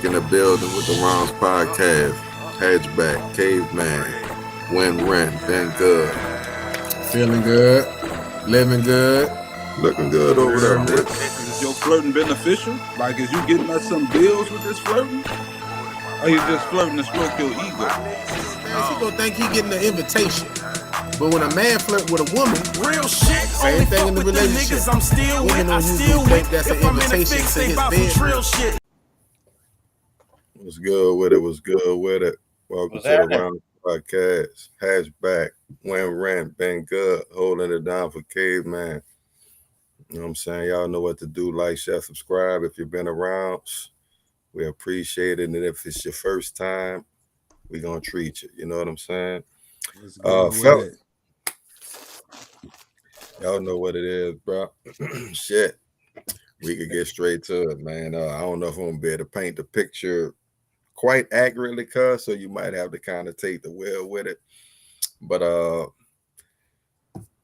Rick in the building with the Rounds Podcast. Hatchback, Caveman, Win Rent, been good. Feeling good, living good. Looking good over there, Rick. Is your flirting beneficial? Like, is you getting us some deals with this flirting? Or you just flirting to stroke your ego? He gonna think he getting the invitation. But when a man flirt with a woman, real shit. same thing in the relationship. Niggas I'm still with, Women I don't still usually think with. that's an If I'm in the invitation fix, to they his bout some bed. trill shit. What's good with it? What's good with it? Welcome What's to the happening? Rounds Podcast. Hatchback, Win Rent, been good. Holding it down for Caveman. You know what I'm saying? Y'all know what to do. Like, share, subscribe if you've been around. We appreciate it. And if it's your first time, we're going to treat you. You know what I'm saying? Fellas, y'all know what it is, bro. Shit. We could get straight to it, man. I don't know if I'm going to be able to paint the picture quite accurately, cuz, so you might have to kind of take the wheel with it. But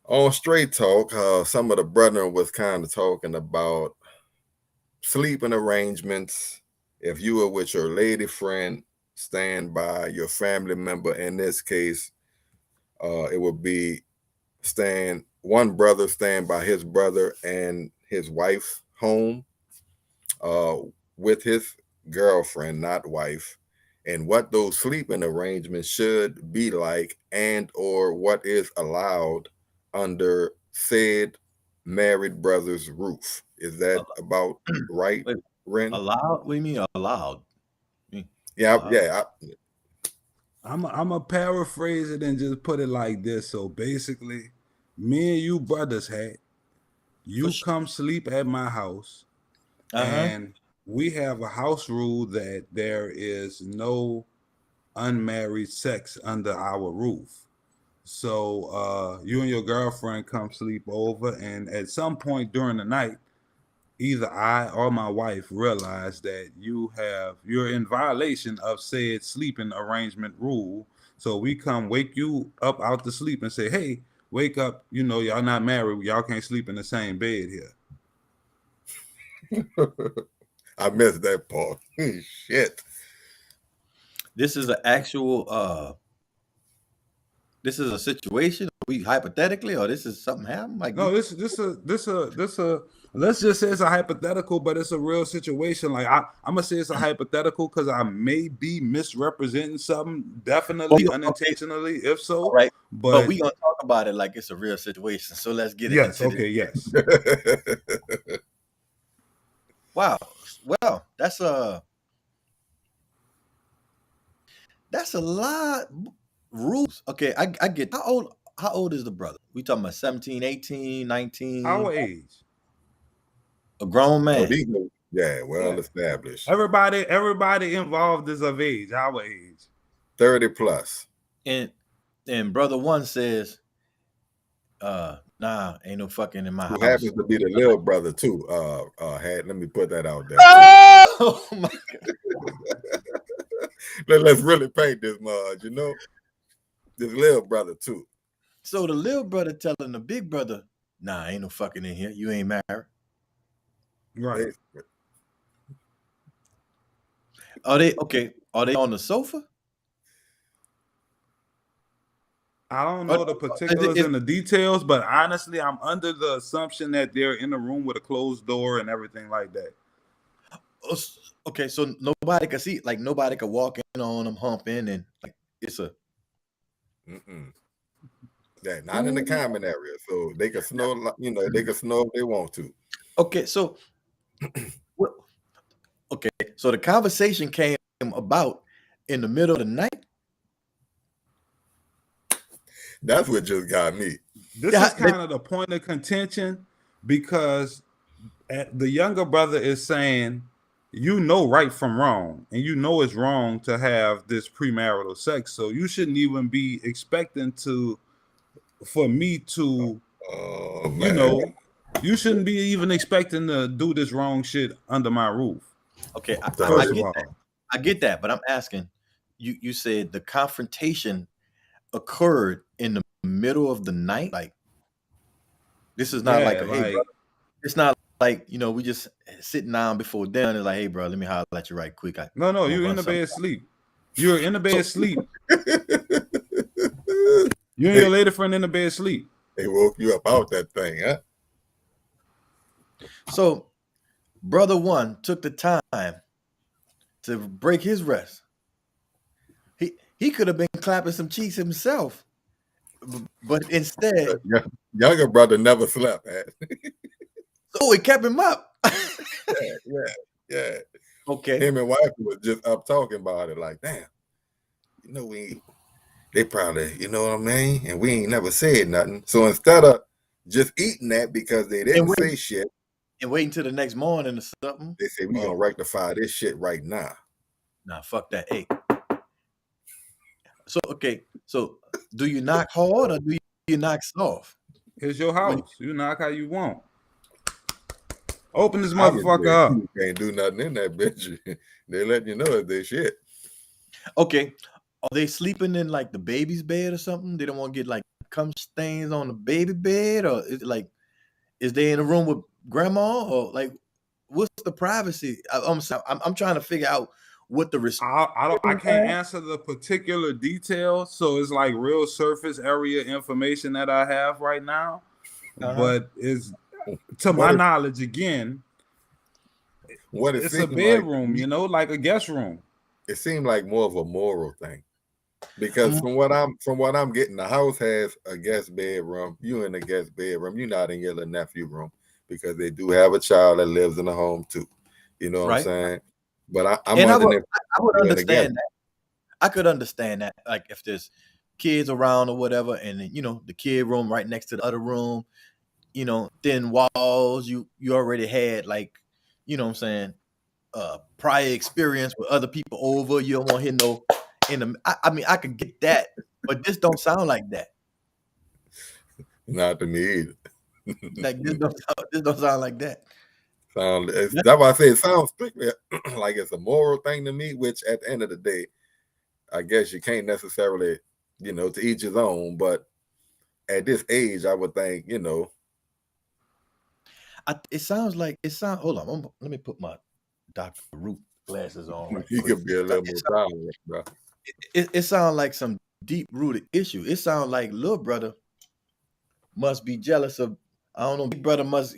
on Straight Talk, some of the brethren was kind of talking about sleeping arrangements. If you were with your lady friend, stand by your family member. In this case, it would be one brother stand by his brother and his wife's home with his girlfriend, not wife, and what those sleeping arrangements should be like, and or what is allowed under said married brother's roof. Is that about right, Wait, Ren? Allowed? What do you mean allowed? Yeah. I'm a paraphrase it and just put it like this. So basically, me and you brothers had you come sleep at my house, and we have a house rule that there is no unmarried sex under our roof. So you and your girlfriend come sleep over, and at some point during the night, either I or my wife realize that you're in violation of said sleeping arrangement rule. So we come wake you up out the sleep and say, hey, wake up, y'all not married, y'all can't sleep in the same bed here. I missed that part. Shit. This is an actual this is a situation we hypothetically, or this is something happened? Like, No, this let's just say it's a hypothetical, but it's a real situation. Like I'm gonna say it's a hypothetical because I may be misrepresenting something, definitely unintentionally, if so. all right, But we gonna talk about it like it's a real situation. So let's get it. yes, okay, yes. Wow. Well, that's a lot rules. Okay, I get how old is the brother? We talking about 17, 18, 19? Our age. A grown man. Well established. Everybody involved is of age, our age. 30 plus. And brother one says, nah, ain't no fucking in my house. Who happens to be the little brother too. Let me put that out there. Oh my God. Let's really paint this mud, this little brother too. So the little brother telling the big brother, nah, ain't no fucking in here. You ain't married. Right. Are they on the sofa? I don't know the particulars and the details, but honestly, I'm under the assumption that they're in a room with a closed door and everything like that. Okay, so nobody can see, like nobody can walk in on them humping, and like it's a. Yeah, not in the common area, so they can snore. They can snore if they want to. Okay, so so the conversation came about in the middle of the night. That's what just got me. This is kind of the point of contention, because the younger brother is saying, right from wrong, and it's wrong to have this premarital sex, so you shouldn't even be expecting for me to, you shouldn't be even expecting to do this wrong shit under my roof. Okay, I get that, but I'm asking, you said the confrontation occurred in the middle of the night. Like, this is not like, hey, brother, it's not like, we just sitting down before dinner and it's like, hey, bro, let me holler at you right quick. No, I'm you're gonna in the run something. bed sleep. You're in the So- bed sleep. You and your lady friend in the bed sleep. They woke you up out that thing, huh? So, brother one took the time to break his rest. He could have been clapping some cheeks himself, but instead, Younger brother never slept. oh, it kept him up. Yeah. Okay. Him and wife was just up talking about it, like, damn, they probably, you know what I mean? And we ain't never said nothing. So instead of just eating that because they didn't say shit, and waiting till the next morning or something, they say we gonna rectify this shit right now. Nah, fuck that. Hey. So okay, so do you knock hard or do you knock soft? It's your house. You knock how you want. Open this motherfucker up. You can't do nothing in that bitch. They let you know if they shit. Okay. Are they sleeping in like the baby's bed or something? They don't want to get like cum stains on the baby bed, or is they in a room with grandma, or like what's the privacy? I'm trying to figure out what the I can't answer the particular details, so it's like real surface area information that I have right now. But it's to my knowledge again. It's a bedroom, like, like a guest room. It seemed like more of a moral thing, because from what I'm getting, the house has a guest bedroom. You in the guest bedroom. You're not in your little nephew room, because they do have a child that lives in the home too. You know what I'm saying? But I would understand that. I could understand that, like if there's kids around or whatever, and then, the kid room right next to the other room, thin walls. You already had, like, what I'm saying, prior experience with other people over. You don't want to hear I mean, I could get that, but this don't sound like that. Not to me either. Like this don't sound like that. That's why I say it sounds strictly like it's a moral thing to me, which at the end of the day, I guess you can't necessarily, to each his own. But at this age, I would think, it sounds. Hold on, let me put my Dr. Root glasses on. Right you could be a little more tolerant, bro. It sounds like some deep rooted issue. It sounds like little brother must be jealous of. I don't know. Big brother must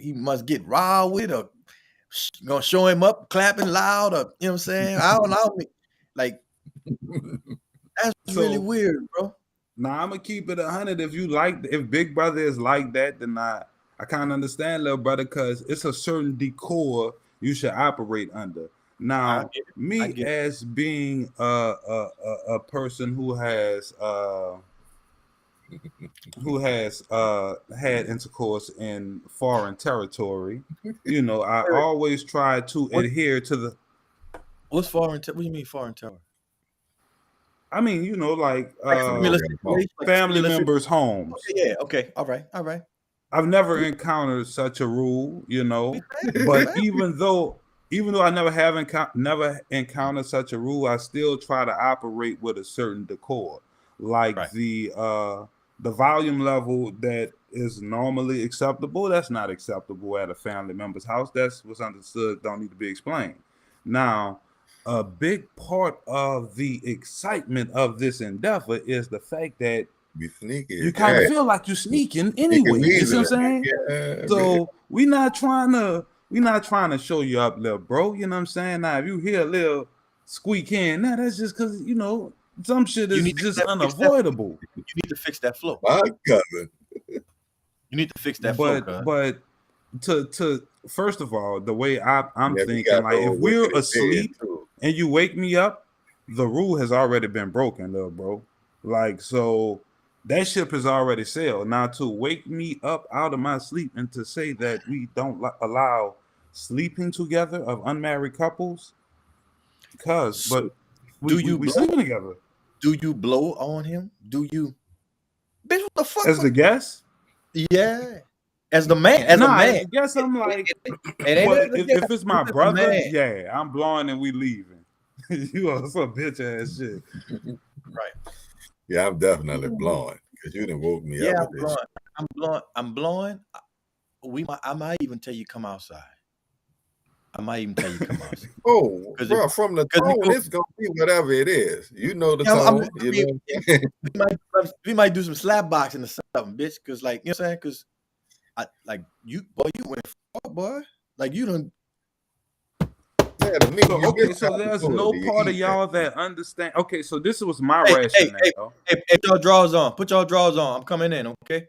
get raw with, or gonna show him up clapping loud, or you know what I'm saying? I don't know. Like that's really weird, bro. Nah, I'm gonna keep it 100. If Big Brother is like that, then I kind of understand, little brother, because it's a certain decor you should operate under. Now, me as being a person who has had intercourse in foreign territory, I always try to adhere to the. What's foreign? What do you mean foreign territory? I mean, like family members' homes. Yeah. Okay. All right. I've never encountered such a rule, but even though I never encountered such a rule, I still try to operate with a certain decor, like the volume level that is normally acceptable. That's not acceptable at a family member's house. That's what's understood. Don't need to be explained. Now, a big part of the excitement of this endeavor is the fact that you kind of feel like you're sneaking anyway. You see what I'm saying? Yeah, so we're not trying to show you up, little bro. You know what I'm saying? Now, if you hear a little squeak in, that's just because some shit is just unavoidable. You need to fix that flow. My cousin. You need to fix that flow. But to first of all, the way I'm thinking, like if we're asleep and you wake me up, the rule has already been broken, little bro. Like, so that ship has already sailed. Now, to wake me up out of my sleep and to say that we don't allow sleeping together of unmarried couples, we sleeping together. Do you blow on him? Do you? Bitch, what the fuck? As the guest? Yeah. As the man. As a man. I guess I'm like, if it's my brother, yeah, I'm blowing and we leaving. You are some bitch ass shit. Right. Yeah, I'm definitely blowing because you done woke me up. I'm blowing. I might even tell you come outside. I might even tell you come outside. Oh, 'Cause bro, from the you tone, go- it's gonna be whatever it is. You know the Yeah, tone. You know. we might do some slap boxing or something, bitch. Cause like, you know what I'm saying? Cause you went far, boy. Like you done. Yeah, to me, So you okay, missed so the there's no opportunity. You part of eat that. y'all that understand. Okay, so this was my Hey, rationale. put your drawers on. Put your drawers on. I'm coming in, okay?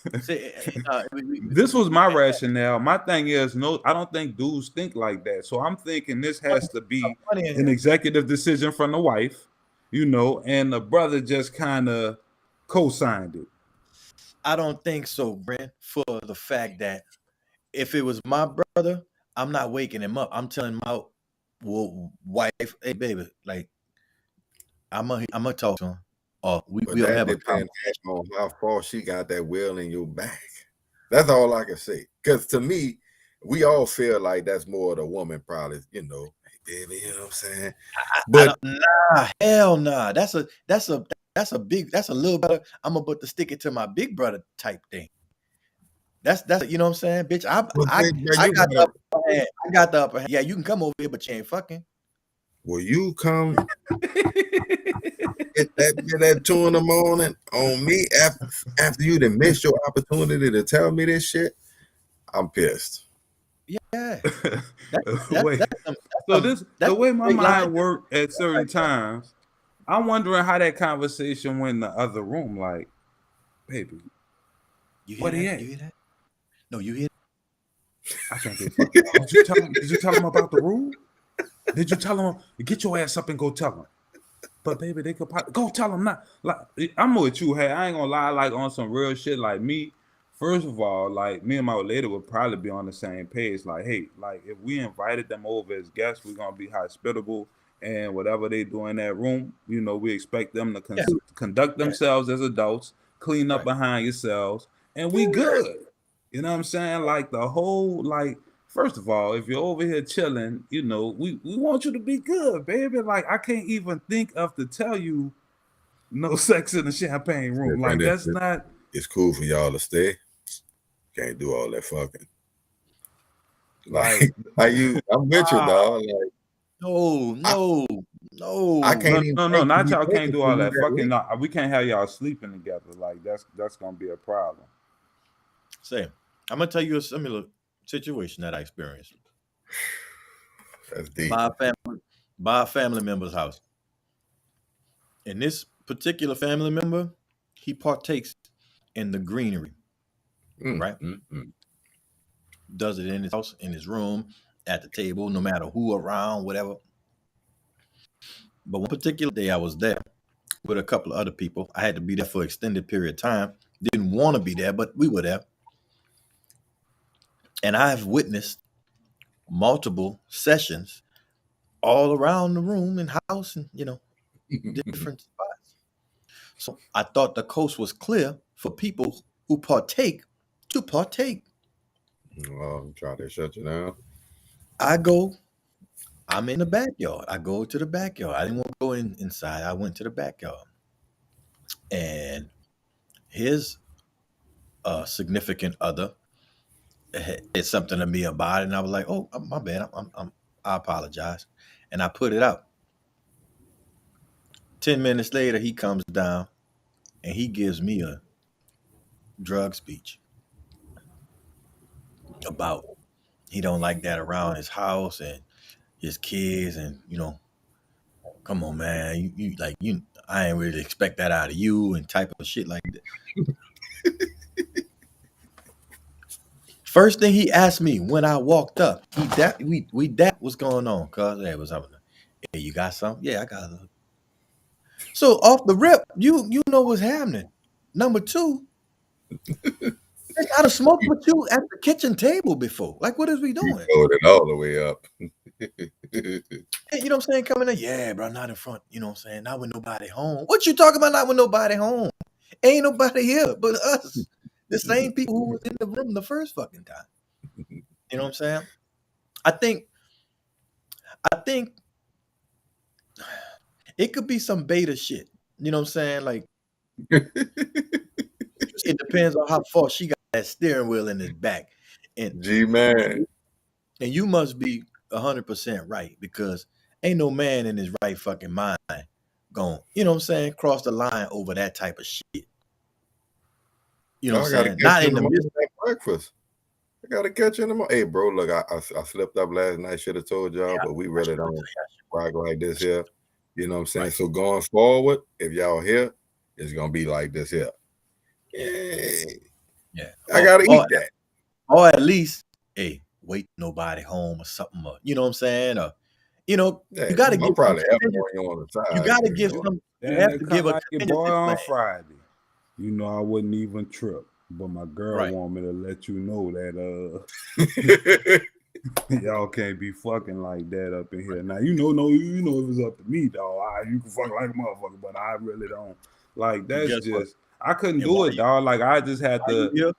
This was my rationale. My thing is, no, I don't think dudes think like that. So I'm thinking this has to be Money in an here. executive decision from the wife, and the brother just kind of co-signed it. I don't think so, Brent, for the fact that if it was my brother, I'm not waking him up. I'm telling my wife, hey, baby, like, I'm gonna talk to him. Or But we'll that have a depends conversation. on how far she got that will in your back. That's all I can say. Because to me, we all feel like that's more of the woman, probably. Hey, baby, you know what I'm saying? But Hell nah. That's a little better. I'm about to stick it to my big brother type thing. That's you know what I'm saying, bitch. I got the upper hand. I got the upper hand. Yeah, you can come over here, but you ain't fucking. will you come get that 2 in the morning on me after you done missed your opportunity to tell me this shit? I'm pissed. Yeah. Wait. The way my mind worked at certain times, I'm wondering how that conversation went in the other room. Like, baby, what he at? You hear that? No, you hear that? I think they fucking. Did you tell him about the rule? Did you tell him? Get your ass up and go tell him. But baby, they could go tell him not. Like, I'm with you. Hey, I ain't gonna lie. Like on some real shit. Like me, first of all, like me and my lady would probably be on the same page. Like, hey, like if we invited them over as guests, we're gonna be hospitable, and whatever they do in that room, we expect them to conduct themselves as adults, clean up behind yourselves, and we good. You know what I'm saying? Like the whole like. First of all, if you're over here chilling, we want you to be good, baby. Like I can't even think of to tell you no sex in the champagne room. Like that's not. It's cool for y'all to stay. Can't do all that fucking. Like I'm with you, dog. Like no. I can't even. No. Not y'all can't do all that fucking. No, we can't have y'all sleeping together. Like that's gonna be a problem. Sam, I'm gonna tell you a similar situation that I experienced. That's deep. By a family member's house. And this particular family member, he partakes in the greenery, right? Does it in his house, in his room, at the table, no matter who around, whatever. But one particular day I was there with a couple of other people. I had to be there for an extended period of time. Didn't want to be there, but we were there. And I've witnessed multiple sessions all around the room and house and, different spots. So I thought the coast was clear for people who partake to partake. I'm trying to shut you down. I'm in the backyard. I go to the backyard. I didn't want to go inside. I went to the backyard. And his significant other said something to me about it, and I was like, "Oh, my bad. I apologize," and I put it out. 10 minutes later, he comes down, and he gives me a drug speech about he don't like that around his house and his kids, and come on, man, I ain't really expect that out of you, and type of shit like that. First thing he asked me when I walked up, what's going on? Cause hey, what's up? Hey, you got something? Yeah, I got something. So off the rip, you know what's happening. Number two, I done smoked with you at the kitchen table before. Like, what is we doing? You it all the way up. Hey, you know what I'm saying? Coming in, yeah, bro, not in front. You know what I'm saying? Not with nobody home. What you talking about? Not with nobody home. Ain't nobody here but us. The same people who was in the room the first fucking time. You know what I'm saying? I think it could be some beta shit. You know what I'm saying? Like, it depends on how far she got that steering wheel in his back. And G-Man. and you must be 100% right, because ain't no man in his right fucking mind going, you know what I'm saying, cross the line over that type of shit. You know what I'm saying? Not in the midst of breakfast. I gotta catch you in the morning. Hey, bro, look, I slept up last night. Should have told y'all, but we really don't rock like this here. You know what I'm saying? Right. So going forward, if y'all here, it's gonna be like this here. Yeah. I gotta eat that. Or at least, hey, wait nobody home or something. Or, you know what I'm saying? Or, you know, you gotta give probably on the side. You gotta give some. You have to give like your boy on Friday. You know, I wouldn't even trip. But my girl want me to let you know that y'all can't be fucking like that up in here. Now you know if it's up to me, dog, you can fuck like a motherfucker, but I really don't. Like that's just I couldn't do it, dog. Like I just had to.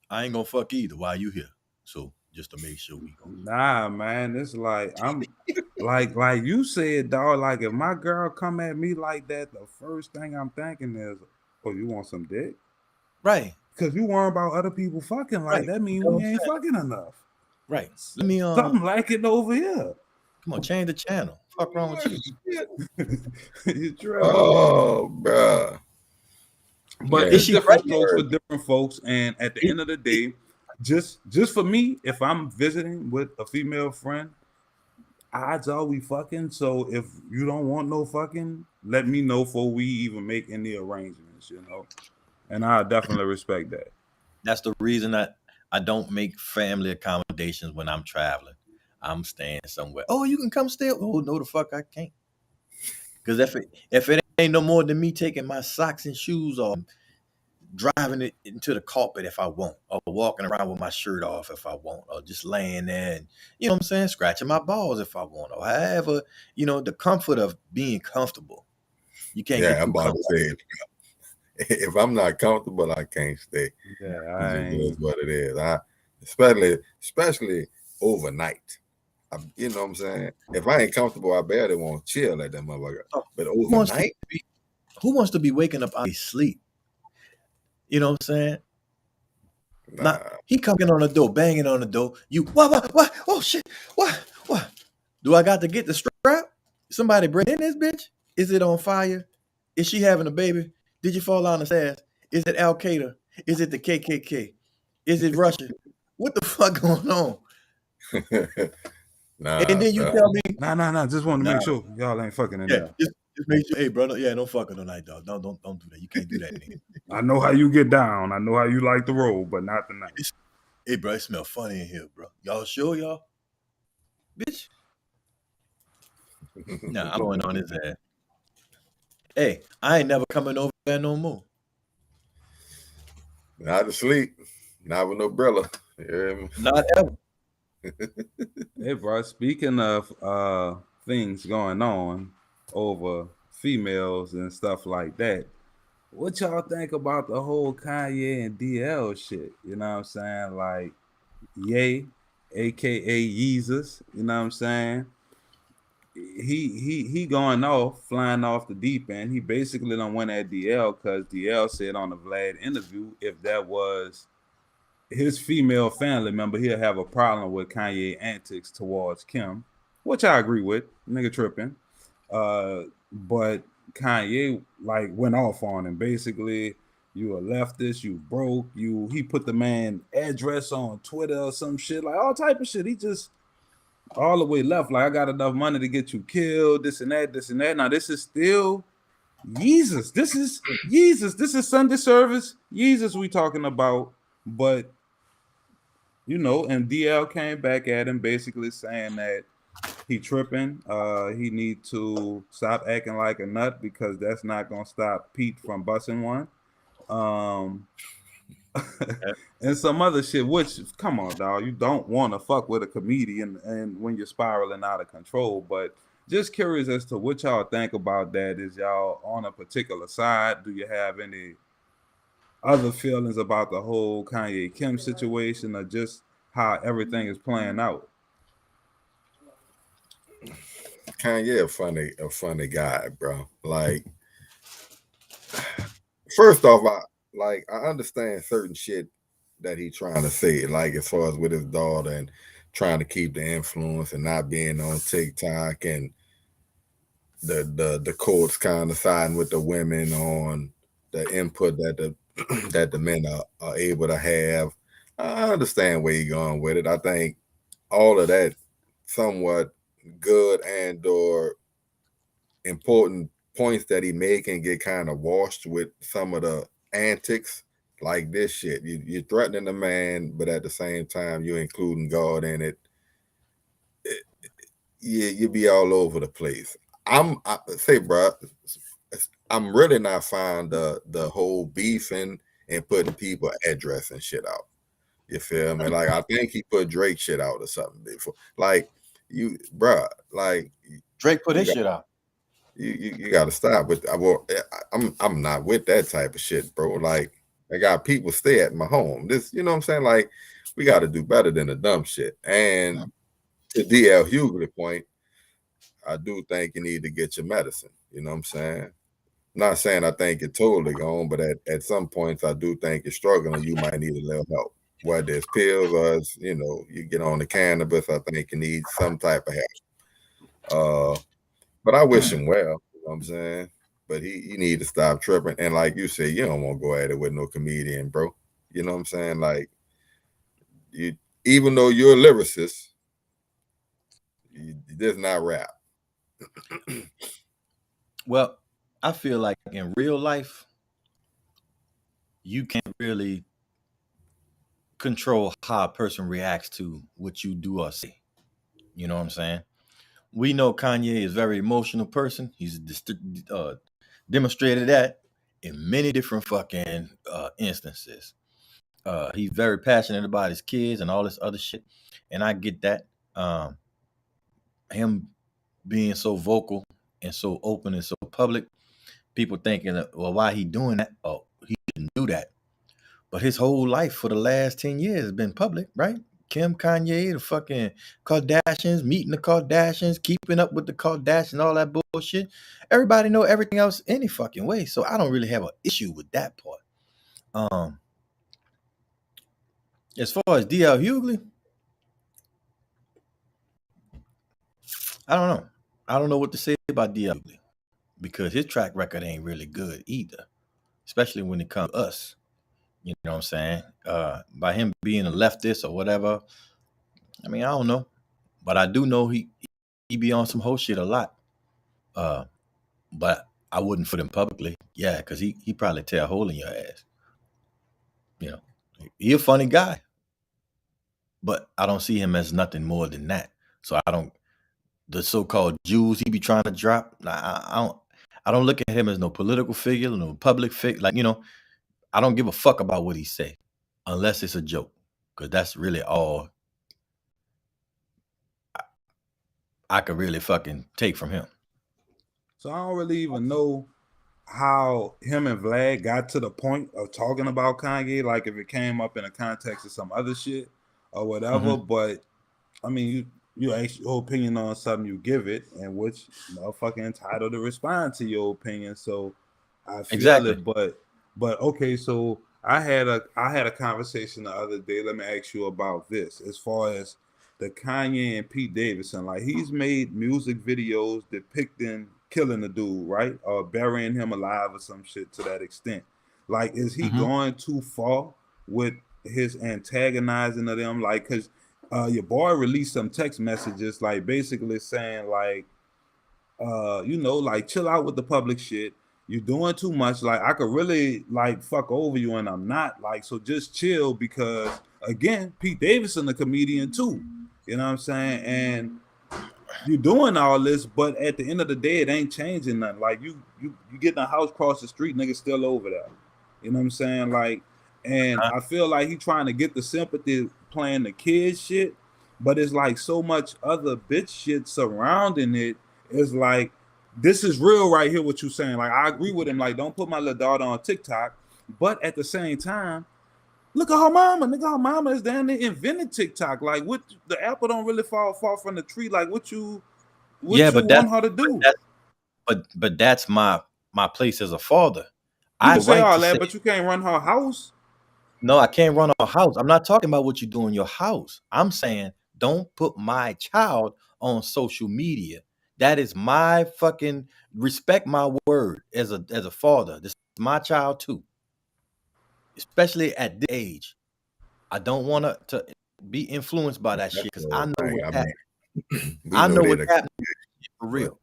I ain't gonna fuck either while you here. So just to make sure we go. Nah, man, it's like I'm like you said, dog. Like if my girl come at me like that, the first thing I'm thinking is, oh, you want some dick? Right. Because you worry about other people fucking like that means we ain't fucking enough. Right. Let me something like it over here. Come on, change the channel. Fuck wrong with you? Oh, bro. But it's different strokes for different folks. And at the end of the day, just for me, if I'm visiting with a female friend, odds are we fucking. So if you don't want no fucking, let me know before we even make any arrangements, you know. And I definitely respect that. That's the reason I don't make family accommodations when I'm traveling. I'm staying somewhere. Oh, you can come stay. Oh, no, the fuck I can't. Because if it ain't no more than me taking my socks and shoes off, driving it into the carpet if I want, or walking around with my shirt off if I want, or just laying there and, you know what I'm saying, scratching my balls if I want, or however, you know, the comfort of being comfortable. You can't get I'm about to say it. If I'm not comfortable, I can't stay. Yeah, it's what it is. Especially overnight. You know what I'm saying? If I ain't comfortable, I barely want to chill at that motherfucker. But overnight, who wants to be waking up out of sleep? You know what I'm saying? Nah. Now, he coming on the door, banging on the door. You what? Oh shit! What? Do I got to get the strap? Somebody bring in this bitch? Is it on fire? Is she having a baby? Did you fall on the stairs? Is it Al Qaeda? Is it the KKK? Is it Russia? What the fuck going on? And then you tell me, nah. Just want to make sure y'all ain't fucking in there. Just make sure, hey brother, don't fucking tonight, dog. Don't do that. You can't do that anymore. I know how you get down. I know how you like to roll, but not tonight. Hey, bro, it smell funny in here, bro. Y'all sure, y'all? Bitch. Nah, I'm going on his ass. Hey, I ain't never coming over there no more. Not to sleep. Not with no brother. Not ever. Hey, bro, speaking of things going on over females and stuff like that, what y'all think about the whole Kanye and DL shit? You know what I'm saying? Like, Ye, aka Yeezus, you know what I'm saying? He going off, flying off the deep end. He basically don't went at DL because DL said on the Vlad interview, if that was his female family member, he'll have a problem with Kanye antics towards Kim, which I agree with. Nigga tripping. But Kanye like went off on him. Basically, you a leftist, you broke, he put the man address on Twitter or some shit, like all type of shit. He just all the way left. Like, I got enough money to get you killed, this and that. Now, this is still Yeezus. This is Yeezus. This is Sunday service. Yeezus we talking about. But, you know, and DL came back at him basically saying that he tripping. He need to stop acting like a nut because that's not going to stop Pete from busting one. And some other shit, which, come on, dog, you don't want to fuck with a comedian and when you're spiraling out of control. But just curious as to what y'all think about that. Is y'all on a particular side? Do you have any other feelings about the whole Kanye Kim situation, or just how everything is playing out? Kanye a funny guy, bro. Like, first off, I understand certain shit that he trying to say, like as far as with his daughter and trying to keep the influence and not being on TikTok, and the courts kind of siding with the women on the input that the men are able to have. I understand where you're going with it. I think all of that somewhat good and or important points that he make can get kind of washed with some of the antics like this shit. You're threatening the man, but at the same time you're including God in it. You be all over the place. I say, bro, I'm really not fond of the whole beefing and putting people address and shit out. You feel me? Like I think he put Drake shit out or something before. Like you, bro, like Drake put his shit out. You got to stop with. I'm not with that type of shit, bro. Like I got people stay at my home. This, you know what I'm saying? Like we got to do better than the dumb shit. And to DL Hughley point, I do think you need to get your medicine. You know what I'm saying? Not saying I think you're totally gone, but at some points I do think you're struggling. You might need a little help. Whether it's pills or it's, you get on the cannabis, I think you need some type of help. But I wish him well, you know what I'm saying? But he need to stop tripping. And like you said, you don't want to go at it with no comedian, bro. You know what I'm saying? Like, you, even though you're a lyricist, you just not rap. Well, I feel like in real life, you can't really control how a person reacts to what you do or say. You know what I'm saying? We know Kanye is a very emotional person. He's demonstrated that in many different fucking instances. He's very passionate about his kids and all this other shit. And I get that. Him being so vocal and so open and so public, people thinking, well, why he doing that? Oh, he didn't do that. But his whole life for the last 10 years has been public, right? Kim, Kanye, the fucking Kardashians, meeting the Kardashians, keeping up with the Kardashians, all that bullshit. Everybody know everything else any fucking way. So I don't really have an issue with that part. As far as DL Hughley, I don't know. I don't know what to say about DL Hughley because his track record ain't really good either, especially when it comes to us. You know what I'm saying? By him being a leftist or whatever, I mean, I don't know. But I do know he be on some whole shit a lot. But I wouldn't put him publicly. Yeah, because he probably tear a hole in your ass. You know, he a funny guy. But I don't see him as nothing more than that. So the so-called Jews he be trying to drop, I don't look at him as no political figure, no public figure. Like, I don't give a fuck about what he say unless it's a joke, because that's really all I could really fucking take from him. So I don't really even know how him and Vlad got to the point of talking about Kanye, like if it came up in the context of some other shit or whatever. But I mean, you ask your opinion on something, you give it, and which motherfucker entitled to respond to your opinion. So I feel it, but okay, so I had a conversation the other day. Let me ask you about this. As far as the Kanye and Pete Davidson, like he's made music videos depicting killing the dude, right? Or burying him alive or some shit to that extent. Like, is he going too far with his antagonizing of them? Like, cause your boy released some text messages, like basically saying like, like chill out with the public shit. You're doing too much. Like, I could really like fuck over you, and I'm not. Like, so just chill, because again, Pete Davidson, the comedian too. You know what I'm saying? And you're doing all this, but at the end of the day, it ain't changing nothing. Like you get in a house across the street, niggas still over there. You know what I'm saying? Like, and I feel like he trying to get the sympathy playing the kid shit, but it's like so much other bitch shit surrounding it. It's like, this is real right here, what you saying. Like, I agree with him. Like, don't put my little daughter on TikTok. But at the same time, look at her mama. Nigga, her mama is down there invented TikTok. Like, what, the apple don't really fall from the tree. Like, what you want her to do? But that's my place as a father. You can say all that, but you can't run her house. No, I can't run a house. I'm not talking about what you do in your house. I'm saying don't put my child on social media. That is my fucking respect my word as a father. This is my child too, especially at this age. I don't want to be influenced by that That's shit because the I whole know thing. what's I happening. mean, we I know know they what's the happening for but real.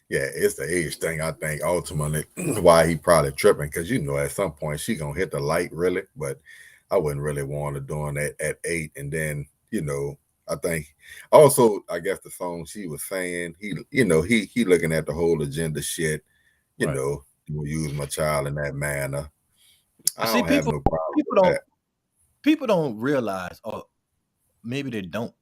yeah, it's the age thing. I think ultimately why he probably tripping because at some point she gonna hit the light really, but I wouldn't really want her doing that at 8, and then I think also I guess the song she was saying he looking at the whole agenda shit, Right. use my child in that manner. I But see, don't have no problem people with don't that. people don't realize, or maybe they don't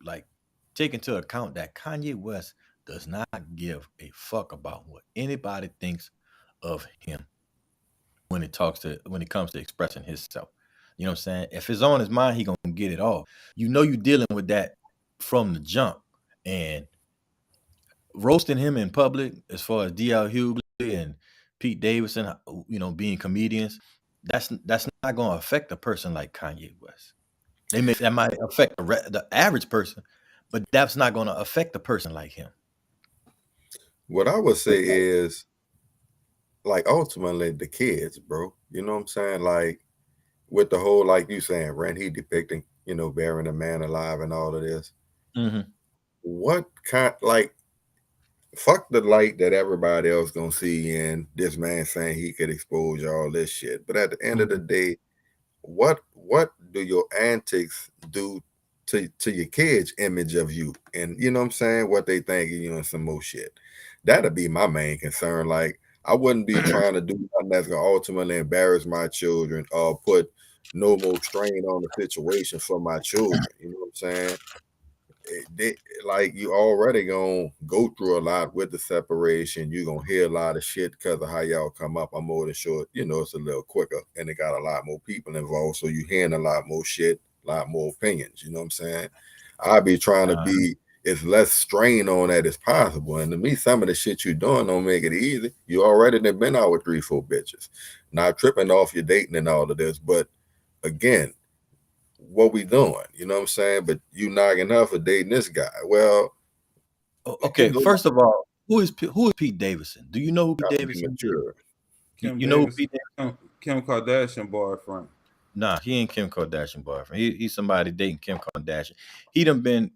like take into account that Kanye West does not give a fuck about what anybody thinks of him when it comes to expressing himself. You know what I'm saying? If it's on his mind, he gonna get it off. You're dealing with that from the jump. And roasting him in public, as far as D.L. Hughley and Pete Davidson, being comedians, that's not gonna affect a person like Kanye West. That might affect the average person, but that's not gonna affect a person like him. What I would say is like ultimately the kids, bro. You know what I'm saying? Like with the whole, like you saying, Rand, he depicting, burying a man alive and all of this. Mm-hmm. What kind, like, fuck the light that everybody else gonna see in this man saying he could expose all this shit. But at the end of the day, what do your antics do to your kids' image of you? And you know what I'm saying? What they think of you and some more shit. That'd be my main concern. Like, I wouldn't be trying to do nothing that's gonna ultimately embarrass my children or put no more strain on the situation for my children. You know what I'm saying? Like you already gonna go through a lot with the separation. You're gonna hear a lot of shit because of how y'all come up. I'm more than sure, it's a little quicker and it got a lot more people involved. So you hearing a lot more shit, a lot more opinions. You know what I'm saying? I'll be trying to be as less strain on that as possible. And to me, some of the shit you doing don't make it easy. You already done been out with 3-4 bitches. Not tripping off your dating and all of this, but again, what we doing? You know what I'm saying? But you knocking her for dating this guy. Well, Okay, first of all, who is Pete Davidson? Do you know who Pete Davidson is? Mature. Kim You know who Davis, Pete Davidson? Kim Kardashian boyfriend. Nah, he ain't Kim Kardashian boyfriend. He's somebody dating Kim Kardashian. He done been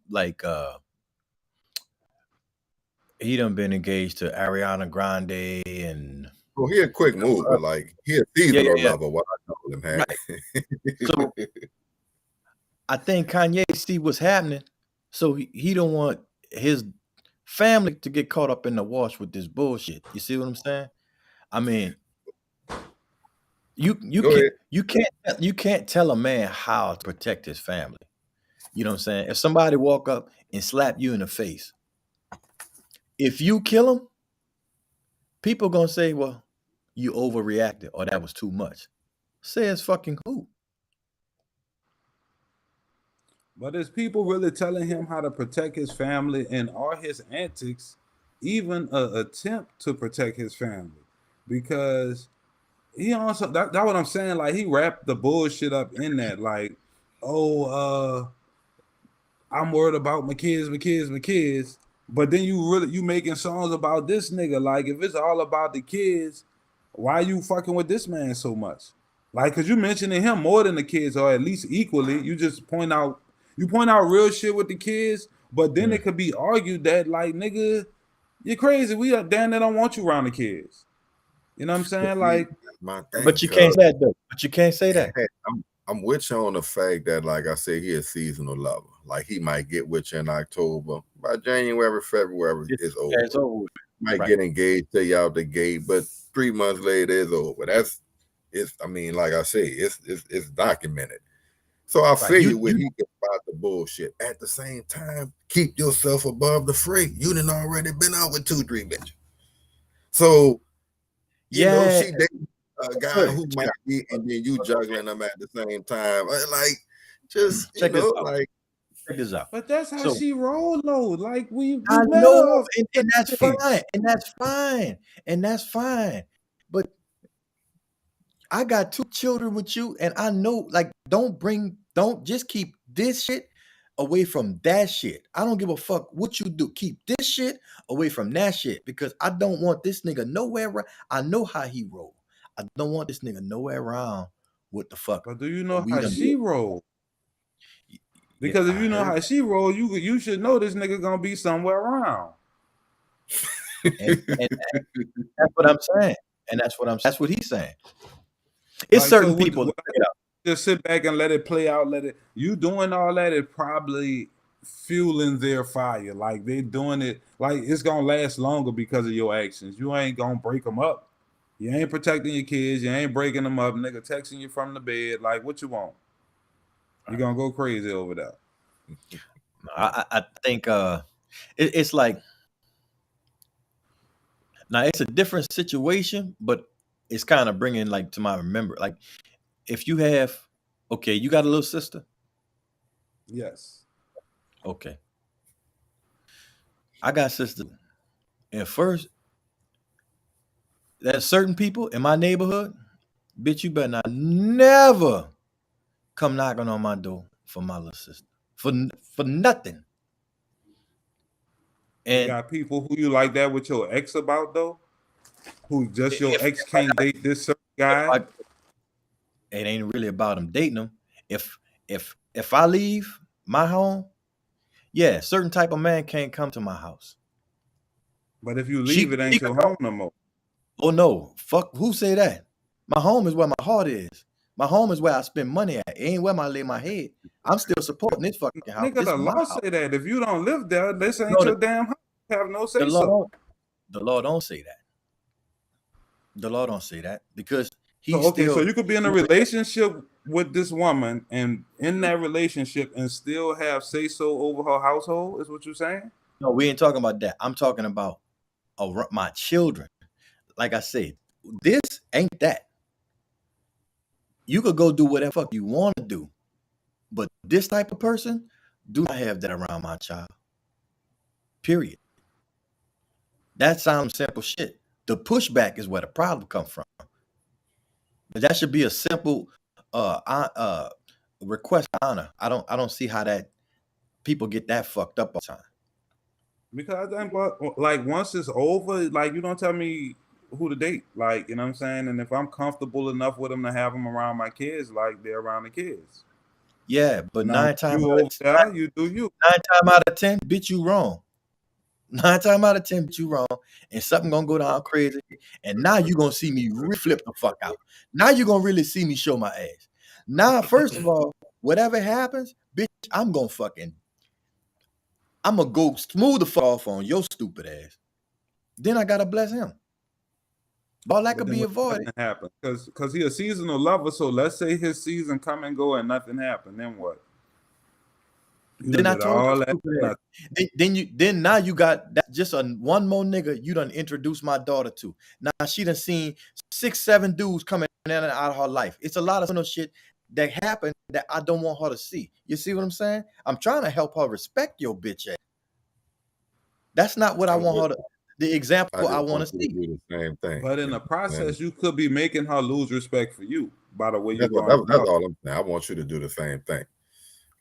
engaged to Ariana Grande and Well, he a quick mover, like he a seasonal lover. What I call him, Hank. Right. So I think Kanye see what's happening, so he don't want his family to get caught up in the wash with this bullshit. You see what I'm saying? I mean, you can't tell a man how to protect his family. You know what I'm saying? If somebody walk up and slap you in the face, if you kill him, people gonna say, "Well, you overreacted," or "That was too much." Says fucking who? But is people really telling him how to protect his family, and are his antics even an attempt to protect his family? Because he also that what I'm saying. Like he wrapped the bullshit up in that. Like, I'm worried about my kids. But then you making songs about this nigga. Like if it's all about the kids, why you fucking with this man so much? Like, cause you mentioning him more than the kids, or at least equally. You just point out real shit with the kids, but then it could be argued that like nigga, you're crazy. We are damn they don't want you around the kids. You know what I'm saying? Like, but you can't say that though. But you can't say that. I'm with you on the fact that, like I said, he a seasonal lover. Like he might get with you in October. By January, February, it's over. It's over. Might get engaged to you out the gate, but 3 months later, it's over. I mean, like I say, it's documented. So I feel you when he gets about the bullshit. At the same time, keep yourself above the fray. You done already been out with 2-3 bitches. So, you know, she dating a guy who might be, and then you juggling them at the same time. Like, just, check you know, like. Check this out. But that's how she roll, though. Like we I met know, her. and that's fine, and that's fine. But I got 2 children with you, and I know, like, don't just keep this shit away from that shit. I don't give a fuck what you do. Keep this shit away from that shit because I don't want this nigga nowhere around. I know how he roll. I don't want this nigga nowhere around with the fuck. But do you know We how done she did- roll? Yeah, Because if I you know heard how she roll, you should know this nigga gonna be somewhere around. and that's what I'm saying. And that's what he's saying. It's Like, certain so people. what, just sit back and let it play out. Let it. You doing all that is probably fueling their fire. Like they doing it. Like it's gonna last longer because of your actions. You ain't gonna break them up. You ain't protecting your kids. You ain't breaking them up. Nigga texting you from the bed. Like what you want? You gonna go crazy over that. I think it's like, now it's a different situation, but it's kind of bringing like to my remember, like if you have, okay, you got a little sister. Yes. Okay. I got sister. And first, there's certain people in my neighborhood, bitch, you better not never come knocking on my door for my little sister. For nothing. You And got people who you like that with your ex about though, who just your ex can't date this certain guy. It ain't really about them dating them. If I leave my home, yeah, certain type of man can't come to my house. But if you leave, it ain't your home no more. Oh no, fuck, who say that? My home is where my heart is. My home is where I spend money at. It ain't where I lay my head. I'm still supporting this fucking house. Nigga, the law say that if you don't live there, this ain't your damn house. You have no say so. The law don't say that. The law don't say that because he's okay, still. So you could be in a relationship with this woman, and in that relationship, and still have say so over her household. Is what you're saying? No, we ain't talking about that. I'm talking about my children. Like I said, this ain't that. You could go do whatever fuck you want to do, but this type of person do not have that around my child. Period. That sounds simple shit. The pushback is where the problem comes from. But that should be a simple request to honor. I don't see how that people get that fucked up all the time. Because I think, like, once it's over, like, you don't tell me who to date, like, you know what I'm saying? And if I'm comfortable enough with them to have them around my kids, like, they're around the kids. Yeah, but now, 9 times you over there, you do you. 9 times out of 10, bitch, you wrong. 9 times out of 10, bitch, you wrong, and something gonna go down crazy. And now you gonna see me flip the fuck out. Now you gonna really see me show my ass. Now, first of all, whatever happens, bitch, I'm gonna go smooth the fuck off on your stupid ass. Then I gotta bless him. All that could be avoided. Happen because he a seasonal lover. So let's say his season come and go and nothing happened. Then what? Then I told you. Then now you got that just one more nigga you done introduced my daughter to. Now she done seen 6-7 dudes coming in and out of her life. It's a lot of shit that happened that I don't want her to see. You see what I'm saying? I'm trying to help her respect your bitch ass. That's not what I want her to. The example I want to see. Do the same thing. But in the process, you could be making her lose respect for you by the way you that's all I'm saying. I want you to do the same thing.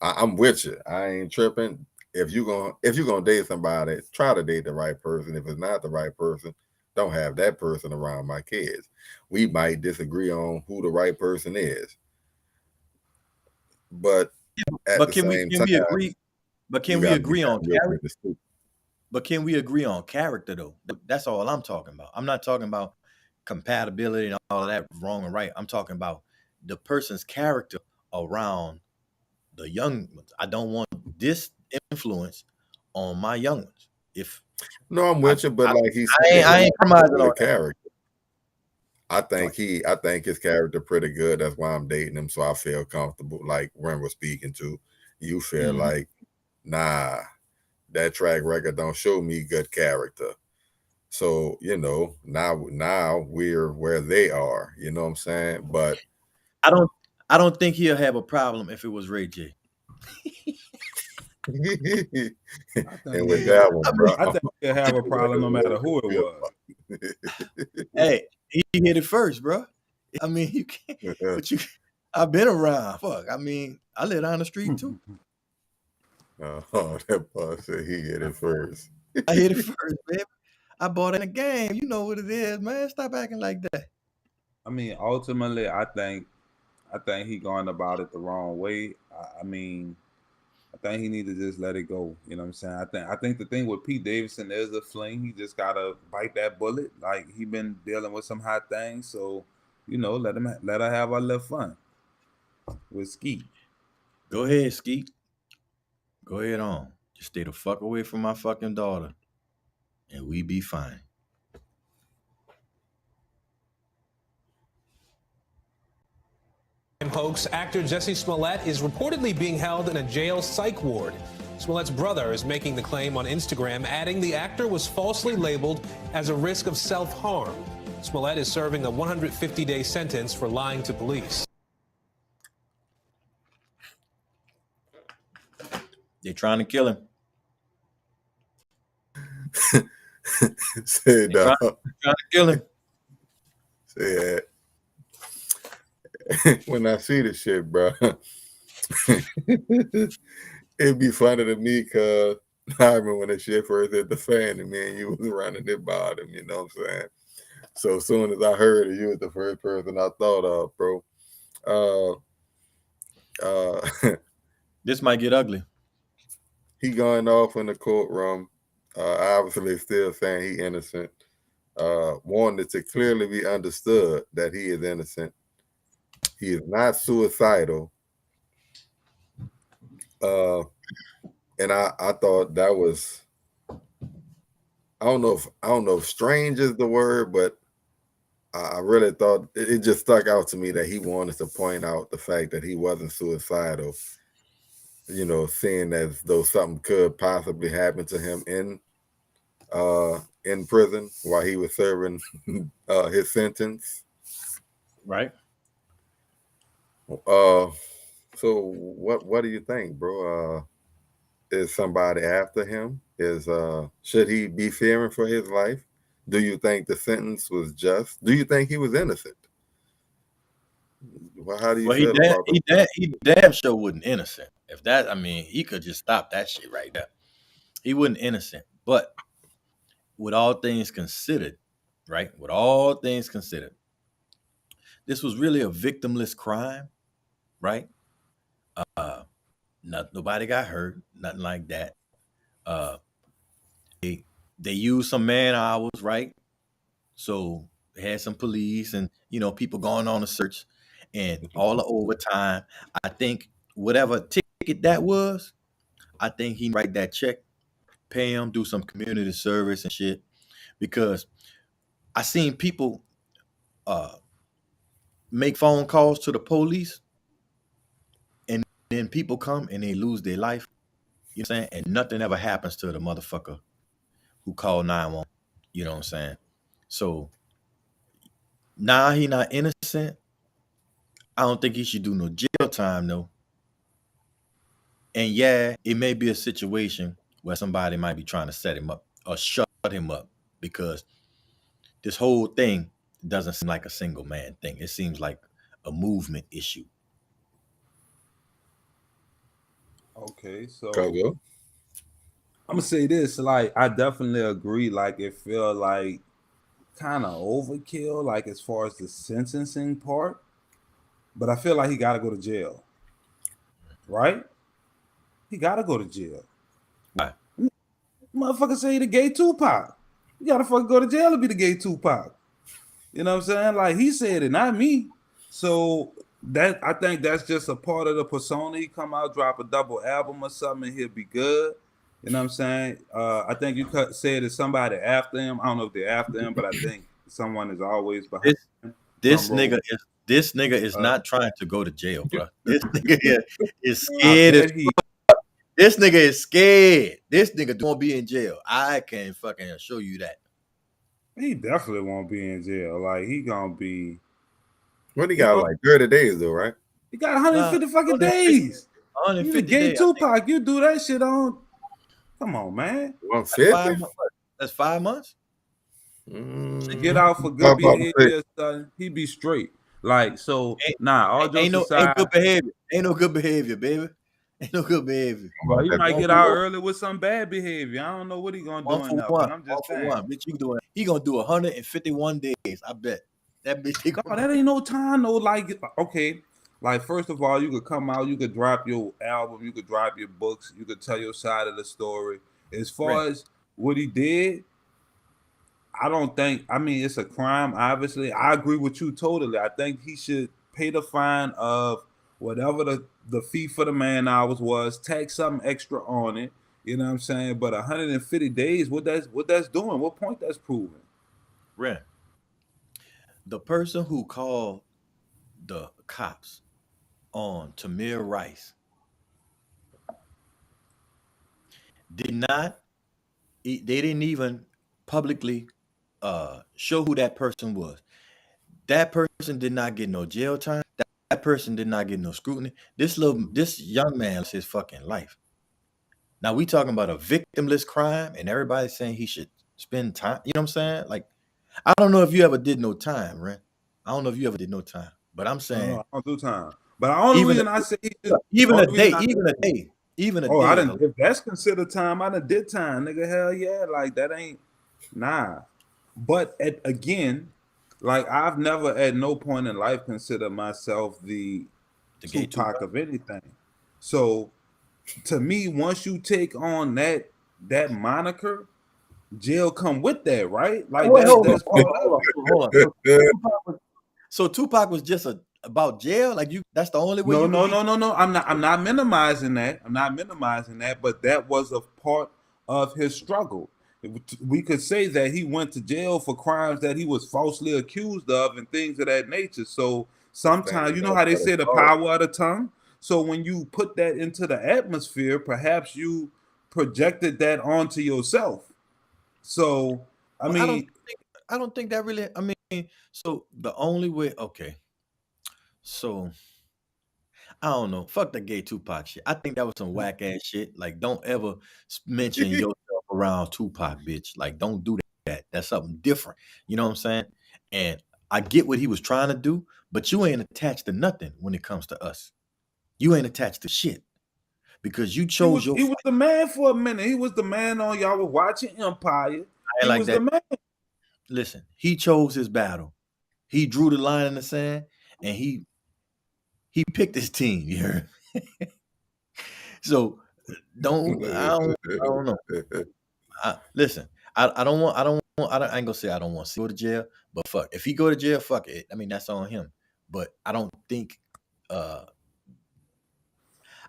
I'm with you. I ain't tripping. If you're gonna date somebody, try to date the right person. If it's not the right person, don't have that person around my kids. We might disagree on who the right person is, but can we agree? But can we agree on character? But can we agree on character though? That's all I'm talking about. I'm not talking about compatibility and all of that wrong and right. I'm talking about the person's character around the young ones. I don't want this influence on my young ones. I'm with you, but like he said, I ain't compromising on character. I think his character pretty good. That's why I'm dating him, so I feel comfortable. Like Ren was speaking to, you feel like, nah, that track record don't show me good character. So now we're where they are. You know what I'm saying? But I don't think he'll have a problem if it was Ray J. And with that one, bro, I think he'll have a problem no matter who it was. Hey, he hit it first, bro. I mean, you can't. But you, I've been around. Fuck. I mean, I live down the street too. Oh, that boy said he hit it first. I hit it first, baby. I bought in a game. You know what it is, man. Stop acting like that. I mean, ultimately, I think he going about it the wrong way. I mean, I think he need to just let it go. You know what I'm saying? I think the thing with Pete Davidson is a fling. He just gotta bite that bullet. Like he been dealing with some hot things, so you know, let her have a little fun with Skeet. Go ahead, Skeet. Go ahead on. Just stay the fuck away from my fucking daughter, and we be fine. Hoax, actor Jussie Smollett is reportedly being held in a jail psych ward. Smollett's brother is making the claim on Instagram, adding the actor was falsely labeled as a risk of self-harm. Smollett is serving a 150-day sentence for lying to police. They're trying to kill him. Say dog. Trying to kill him. Say that. When I see the shit, bro, it'd be funny to me because I remember when the shit first hit the fan and me and you was running it by them, you know what I'm saying? So as soon as I heard it, you was the first person I thought of, bro. This might get ugly. He going off in the courtroom, obviously still saying he innocent, wanting it to clearly be understood that he is innocent. He is not suicidal. And I thought that was, I don't know if strange is the word, but I really thought it just stuck out to me that he wanted to point out the fact that he wasn't suicidal. You know, seeing as though something could possibly happen to him in prison while he was serving his sentence. Right. So what do you think, bro? Is somebody after him? Should he be fearing for his life? Do you think the sentence was just? Do you think he was innocent? Well, how do you feel about that? He damn sure wasn't innocent. If that, I mean, he could just stop that shit right there. He wasn't innocent. But with all things considered, right? With all things considered, this was really a victimless crime, right? Nobody got hurt, nothing like that. They used some man hours, right? So they had some police and people going on a search and all the overtime. I think whatever ticket that was, I think he write that check, pay him, do some community service and shit. Because I seen people make phone calls to the police, and then people come and they lose their life. You know what I'm saying? And nothing ever happens to the motherfucker who called 911. You know what I'm saying? So now he not innocent. I don't think he should do no jail time though. And yeah, it may be a situation where somebody might be trying to set him up or shut him up, because this whole thing doesn't seem like a single man thing. It seems like a movement issue. Okay, so Go. I'm gonna say this, like I definitely agree. Like it feel like kind of overkill, like as far as the sentencing part. But I feel like he gotta go to jail. Right? He gotta go to jail. Right. Motherfucker say he the gay Tupac. You gotta fucking go to jail to be the gay Tupac. You know what I'm saying? Like he said it, not me. So that I think that's just a part of the persona. He come out, drop a double album or something, and he'll be good. You know what I'm saying? I think you said it's somebody after him. I don't know if they're after him, but I think someone is always behind him. This nigga is not trying to go to jail, bro. This nigga is scared. This nigga is scared. This nigga won't be in jail. I can fucking show you that. He definitely won't be in jail. Like he gonna be. What he got, like 30 days though, right? He got 150 fucking days. 150 You the gay days, Tupac. You do that shit on. Come on, man. 150? That's 5 months. To get out for good behavior, son, he be straight. Like, so nah, all jokes Ain't aside, good behavior. Ain't no good behavior, baby. Ain't no good behavior. bro, he might One get for out one. early with some bad behavior. I don't know what he gonna One do in for there, one. but I'm One just for saying. one. Bitch, you doing? He gonna do 151 days. I bet that bitch. He No, gonna, that ain't no time, no. Like, okay, like first of all, you could come out, you could drop your album, you could drop your books, you could tell your side of the story. As far Right. as what he did, I don't think. I mean, it's a crime. Obviously, I agree with you totally. I think he should pay the fine of whatever the fee for the man hours was. Tack something extra on it. You know what I'm saying? But 150 days, what that's doing? What point that's proving? Ren, the person who called the cops on Tamir Rice did not. They didn't even publicly show who that person was. That person did not get no jail time. That person did not get no scrutiny. This young man lost his fucking life. Now we talking about a victimless crime, and everybody's saying he should spend time. You know what I'm saying? Like, I don't know if you ever did no time, Ren. I don't know if you ever did no time, but I'm saying I don't do time. But the only even reason I say even a only reason day, I even a oh, I day. didn't. If that's considered time, I done did time, nigga. Hell yeah, like that ain't nah. But again, like I've never at no point in life considered myself the gay Tupac of anything. So to me, once you take on that moniker, jail come with that, right? Like that's part of it. Hold on. So Tupac was just about jail. Like that's the only way. No. I'm not minimizing that. I'm not minimizing that, but that was a part of his struggle. We could say that he went to jail for crimes that he was falsely accused of and things of that nature. So sometimes, you know how they say the power of the tongue. So when you put that into the atmosphere, perhaps you projected that onto yourself. So I mean, I don't think that really. I mean, so the only way. Okay. So I don't know. Fuck the gay Tupac shit. I think that was some whack ass shit. Like, don't ever mention yourself around Tupac, bitch. Like, don't do that. That's something different. You know what I'm saying? And I get what he was trying to do, but you ain't attached to nothing when it comes to us. You ain't attached to shit because you chose he was the man for a minute. He was the man on y'all were watching Empire. He was the man. Listen, he chose his battle. He drew the line in the sand, and he picked his team. You heard? So I don't know. Listen, I ain't gonna say I don't want to go to jail, but fuck, if he go to jail, fuck it. I mean, that's on him. But I don't think.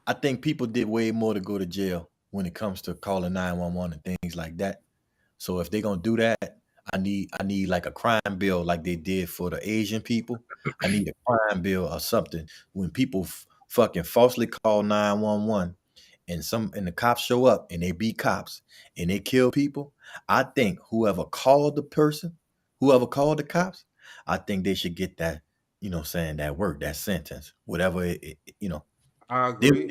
I think people did way more to go to jail when it comes to calling 911 and things like that. So if they're gonna do that, I need like a crime bill like they did for the Asian people. I need a crime bill or something when people fucking falsely call 911 and the cops show up and they be cops and they kill people. I think whoever called the cops, I think they should get that, you know, saying that word, that sentence, whatever you know. I agree.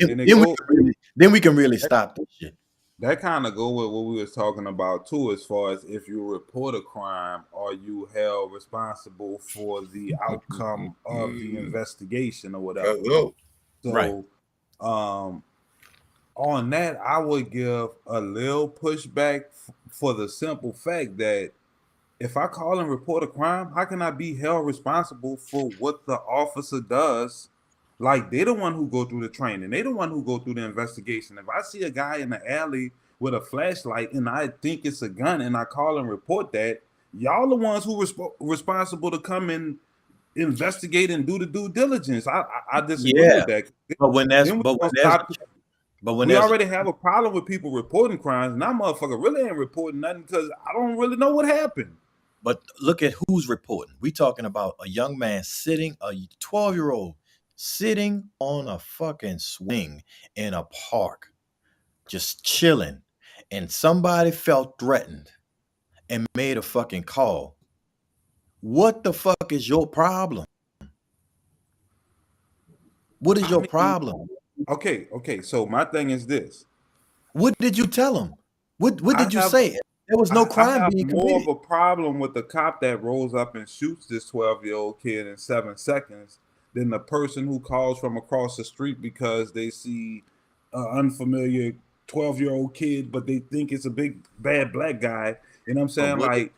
Then we can really stop this shit. That kind of go with what we was talking about too, as far as if you report a crime, are you held responsible for the outcome of the investigation or whatever? So, right. On that, I would give a little pushback for the simple fact that if I call and report a crime, how can I be held responsible for what the officer does? Like, they're the one who go through the training. They're the one who go through the investigation. If I see a guy in the alley with a flashlight and I think it's a gun and I call and report that, y'all the ones who responsible to come and investigate and do the due diligence. I disagree with that. But we already have a problem with people reporting crimes, and that motherfucker really ain't reporting nothing because I don't really know what happened. But look at who's reporting. We talking about a young man sitting, a 12-year-old sitting on a fucking swing in a park, just chilling, and somebody felt threatened and made a fucking call. What the fuck is your problem? What is your problem? Okay. So my thing is this. What did you tell him? What did you say? There was no I crime have being more of committed. a problem with the cop that rolls up and shoots this 12-year-old kid in 7 seconds than the person who calls from across the street because they see an unfamiliar 12-year-old kid, but they think it's a big bad black guy. You know what I'm But saying? Like,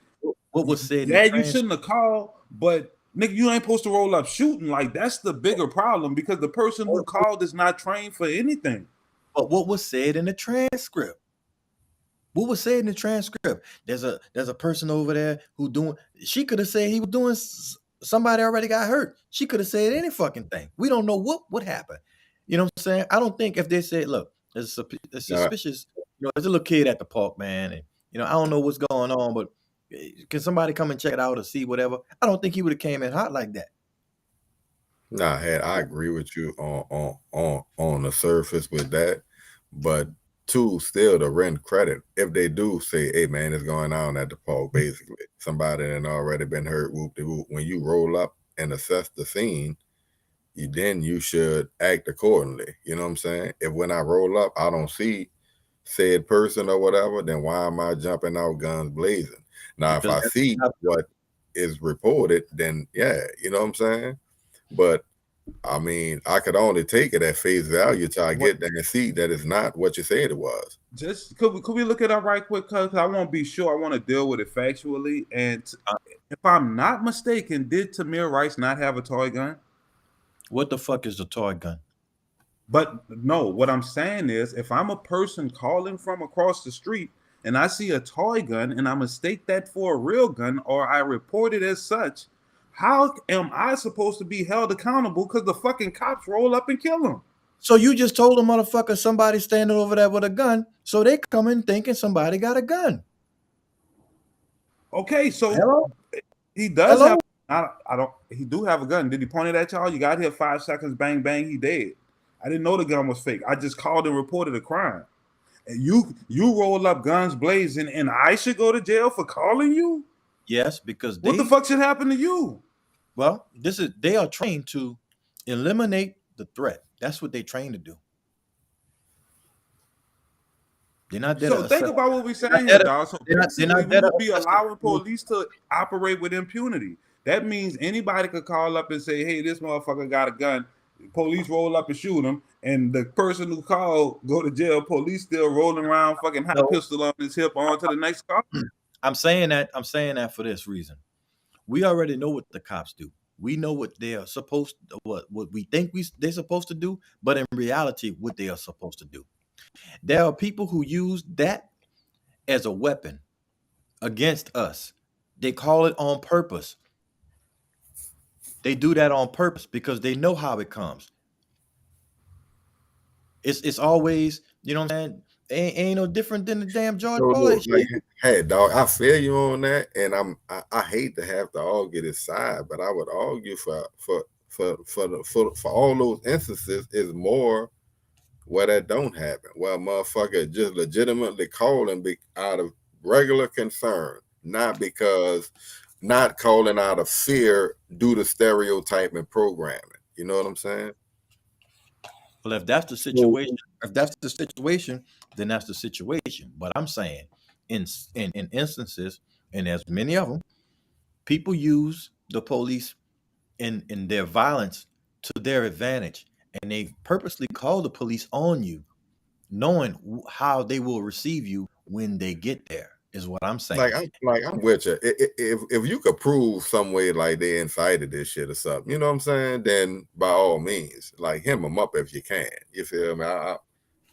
what was said in yeah, the you transcript? shouldn't have called, but nigga, you ain't supposed to roll up shooting. Like, that's the bigger problem because the person who called is not trained for anything. But what was said in the transcript? What was said in the transcript? There's a person over there who doing. She could have said he was doing. Somebody already got hurt. She could have said any fucking thing. We don't know what happened. You know what I'm saying? I don't think if they said, look, there's a suspicious. There's a little kid at the park, man, and I don't know what's going on, but can somebody come and check it out or see whatever? I don't think he would have came in hot like that. Nah, I agree with you on the surface with that, but two, still to rent credit. If they do say, "Hey, man, it's going on at the park," basically somebody had already been hurt. Whoop de whoop. When you roll up and assess the scene, you should act accordingly. You know what I'm saying? If when I roll up, I don't see said person or whatever, then why am I jumping out guns blazing? Now, Because if I see what is reported, then yeah, you know what I'm saying? But I mean, I could only take it at face value till I get there and see that it's not what you said it was. Just could we look it up right quick? Cause I want to be sure. I want to deal with it factually. And if I'm not mistaken, did Tamir Rice not have a toy gun? What the fuck is the toy gun? But no, what I'm saying is, if I'm a person calling from across the street and I see a toy gun and I mistake that for a real gun or I report it as such, how am I supposed to be held accountable because the fucking cops roll up and kill him? So you just told a motherfucker somebody standing over there with a gun, so they come in thinking somebody got a gun. Okay, so Hello? he does Hello? have. I don't. He do have a gun. Did he point it at y'all? You got here 5 seconds. Bang bang. He dead. I didn't know the gun was fake. I just called and reported a crime. And you roll up guns blazing, and I should go to jail for calling you? Yes, because What the fuck should happen to you? Well, they are trained to eliminate the threat. That's what they trained to do. They're not there. So think about what we're saying here, dog. So basically, we would be allowing police to operate with impunity. That means anybody could call up and say, "Hey, this motherfucker got a gun." Police roll up and shoot him, and the person who called go to jail. Police still rolling around, fucking hot pistol on his hip, on to the next call. I'm saying that for this reason. We already know what the cops do. We know what they are supposed to, what we think they're supposed to do, but in reality, what they are supposed to do. There are people who use that as a weapon against us. They call it on purpose. They do that on purpose because they know how it comes. It's always, you know what I'm saying? Ain't no different than the damn George Floyd shit. Like, hey, dog, I feel you on that, and I hate to have to argue this side, but I would argue for all those instances is more where that don't happen. Well, motherfucker just legitimately calling out of regular concern, not calling out of fear due to stereotyping programming. You know what I'm saying? Well, if that's the situation, then that's the situation. But I'm saying in instances, and there's many of them, people use the police in their violence to their advantage. And they purposely call the police on you, knowing how they will receive you when they get there, is what I'm saying. I'm with you. If you could prove some way like they incited this shit or something, you know what I'm saying? Then by all means, like hem them up if you can. You feel me? I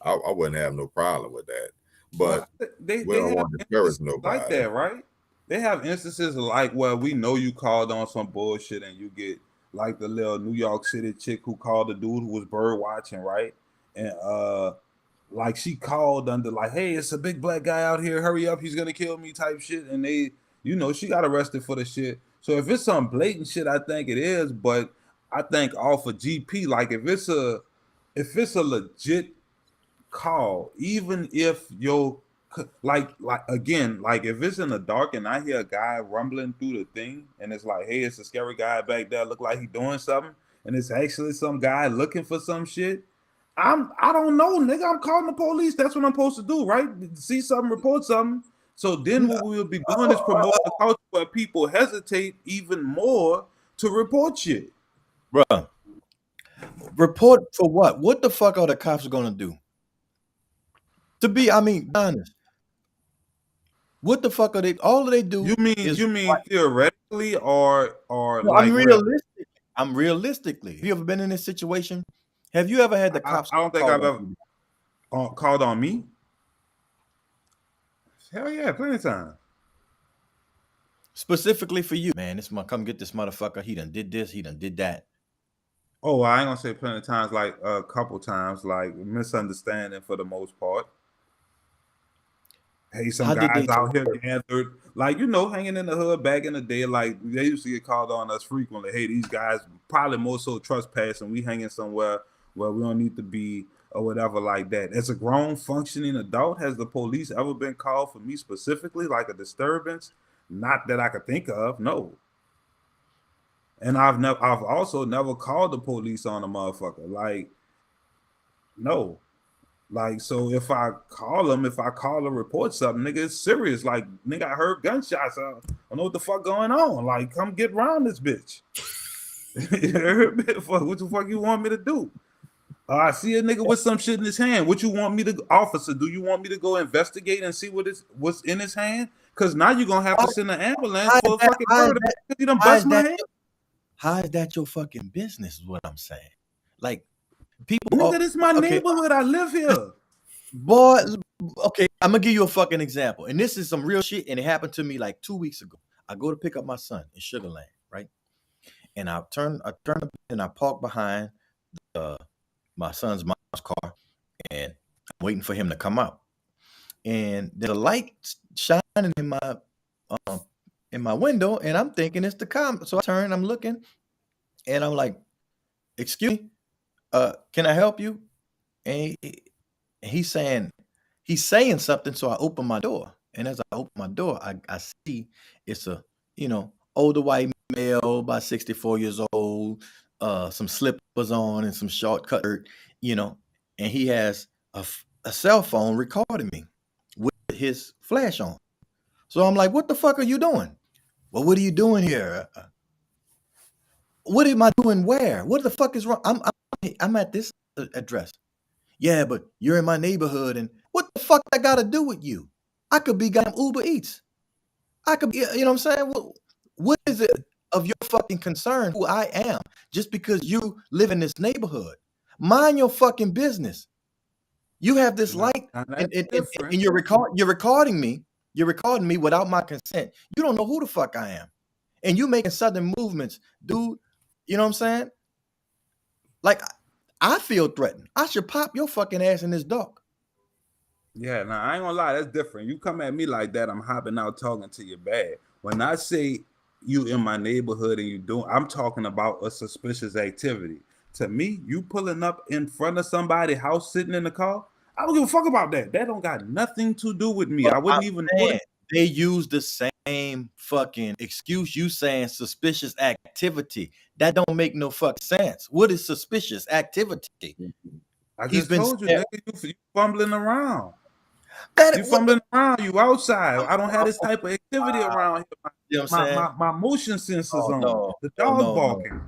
wouldn't have no problem with that. But they don't want to discourage nobody like that, right? They have instances like where we know you called on some bullshit and you get like the little New York City chick who called the dude who was bird watching, right? And like she called under like, "Hey, it's a big black guy out here. Hurry up, he's gonna kill me," type shit. And they, she got arrested for the shit. So if it's some blatant shit, I think it is. But I think off of GP, like if it's a legit call, even if like again, like if it's in the dark and I hear a guy rumbling through the thing and it's like, "Hey, it's a scary guy back there, look like he doing something," and it's actually some guy looking for some shit, I don't know, nigga. I'm calling the police. That's what I'm supposed to do, right? See something, report something. So then what we will be doing is promoting a culture where people hesitate even more to report shit. Bruh. Report for what? What the fuck are the cops gonna do? Be honest. What the fuck are they? All they do. You mean theoretically or No, like realistic. I'm realistically. Have you ever been in this situation? Have you ever had the cops? I don't think I've ever called on me. Hell yeah, plenty of time. Specifically for you, man. Come get this motherfucker. He done did this. He done did that. Oh, I ain't gonna say plenty of times, like a couple times, like misunderstanding for the most part. Hey, some guys out here gathered, like, hanging in the hood back in the day, like they used to get called on us frequently. Hey, these guys probably more so trespassing. We hanging somewhere where we don't need to be or whatever like that. As a grown functioning adult, has the police ever been called for me specifically, like a disturbance? Not that I could think of, no. And I've also never called the police on a motherfucker. Like, no. Like, so if I call or report something, nigga, it's serious. Like, nigga, I heard gunshots. I don't know what the fuck going on. Like, come get around this bitch. What the fuck you want me to do? I see a nigga with some shit in his hand. What you want me to, officer? Do you want me to go investigate and see what's in his hand? Because now you're gonna have to send an ambulance for a fucking murder because you done bust my head. How is that your fucking business? Is what I'm saying. Like, people. Nigga, this is my neighborhood. I live here. Boy, okay, I'm gonna give you a fucking example, and this is some real shit, and it happened to me like 2 weeks ago. I go to pick up my son in Sugar Land, right? And I turn and I park behind my son's mom's car, and I'm waiting for him to come out. And there's a light shining in my window, and I'm thinking it's the cop. So I turn, I'm looking, and I'm like, "Excuse me, can I help you?" And he's saying something. So I open my door, and as I open my door, I see it's a older white male, about 64 years old, some slippers on and some short cut shirt, and he has a cell phone recording me with his flash on. So I'm like, "What the fuck are you doing?" "Well, what are you doing here?" "What am I doing where? What the fuck is wrong?" I'm at this address." "Yeah, but you're in my neighborhood, and what the fuck I got to do with you? I could be goddamn Uber Eats. I could be, what I'm saying? What is it of your fucking concern who I am just because you live in this neighborhood? Mind your fucking business. You have this light, and you're recording me. You're recording me without my consent. You don't know who the fuck I am, and you making sudden movements, dude. You know what I'm saying? Like, I feel threatened. I should pop your fucking ass in this dark. Yeah, nah, I ain't gonna lie, that's different. You come at me like that, I'm hopping out talking to you bad. When I say you in my neighborhood and I'm talking about a suspicious activity. To me, you pulling up in front of somebody's house, sitting in the car, I don't give a fuck about that. That don't got nothing to do with me. I wouldn't even put it. They use the same fucking excuse. You saying suspicious activity. That don't make no fuck sense. What is suspicious activity? I just told you, nigga, you fumbling around. You you outside. I don't have this type of activity around here. You know what I'm saying? My motion sensors on. The dog barking.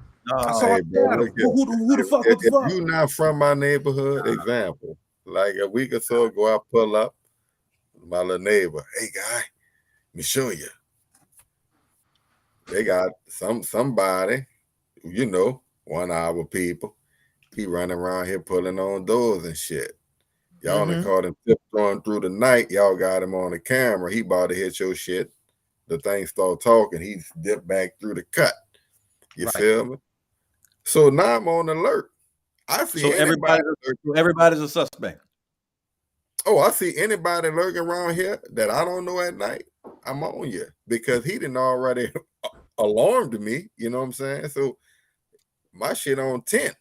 Hey, bro, who the fuck? If you not from my neighborhood, example, like a week or so ago, I pull up my little neighbor. "Hey, guy, let me show you." They got somebody, 1 hour people. He running around here pulling on doors and shit. Y'all done caught him tiptoeing through the night. Y'all got him on the camera. He about to hit your shit. The thing start talking. He dipped back through the cut. You feel me? So now I'm on alert. I see everybody's a suspect. Oh, I see anybody lurking around here that I don't know at night, I'm on you, because he didn't already alarmed me. You know what I'm saying? So my shit on 10.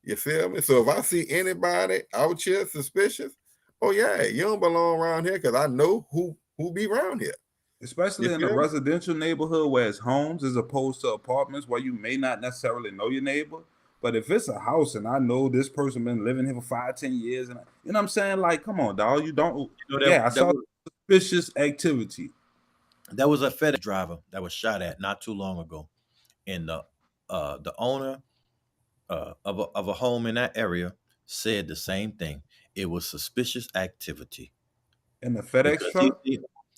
You feel me? So if I see anybody out here suspicious, oh yeah, you don't belong around here, because I know who be around here. Especially in a residential neighborhood where it's homes as opposed to apartments where you may not necessarily know your neighbor. But if it's a house and I know this person been living here for 5-10 years, and you know what I'm saying? Like, come on, dog. You don't. I saw suspicious activity. There was a FedEx driver that was shot at not too long ago, and the owner of a home in that area said the same thing. It was suspicious activity. In the FedEx Because truck?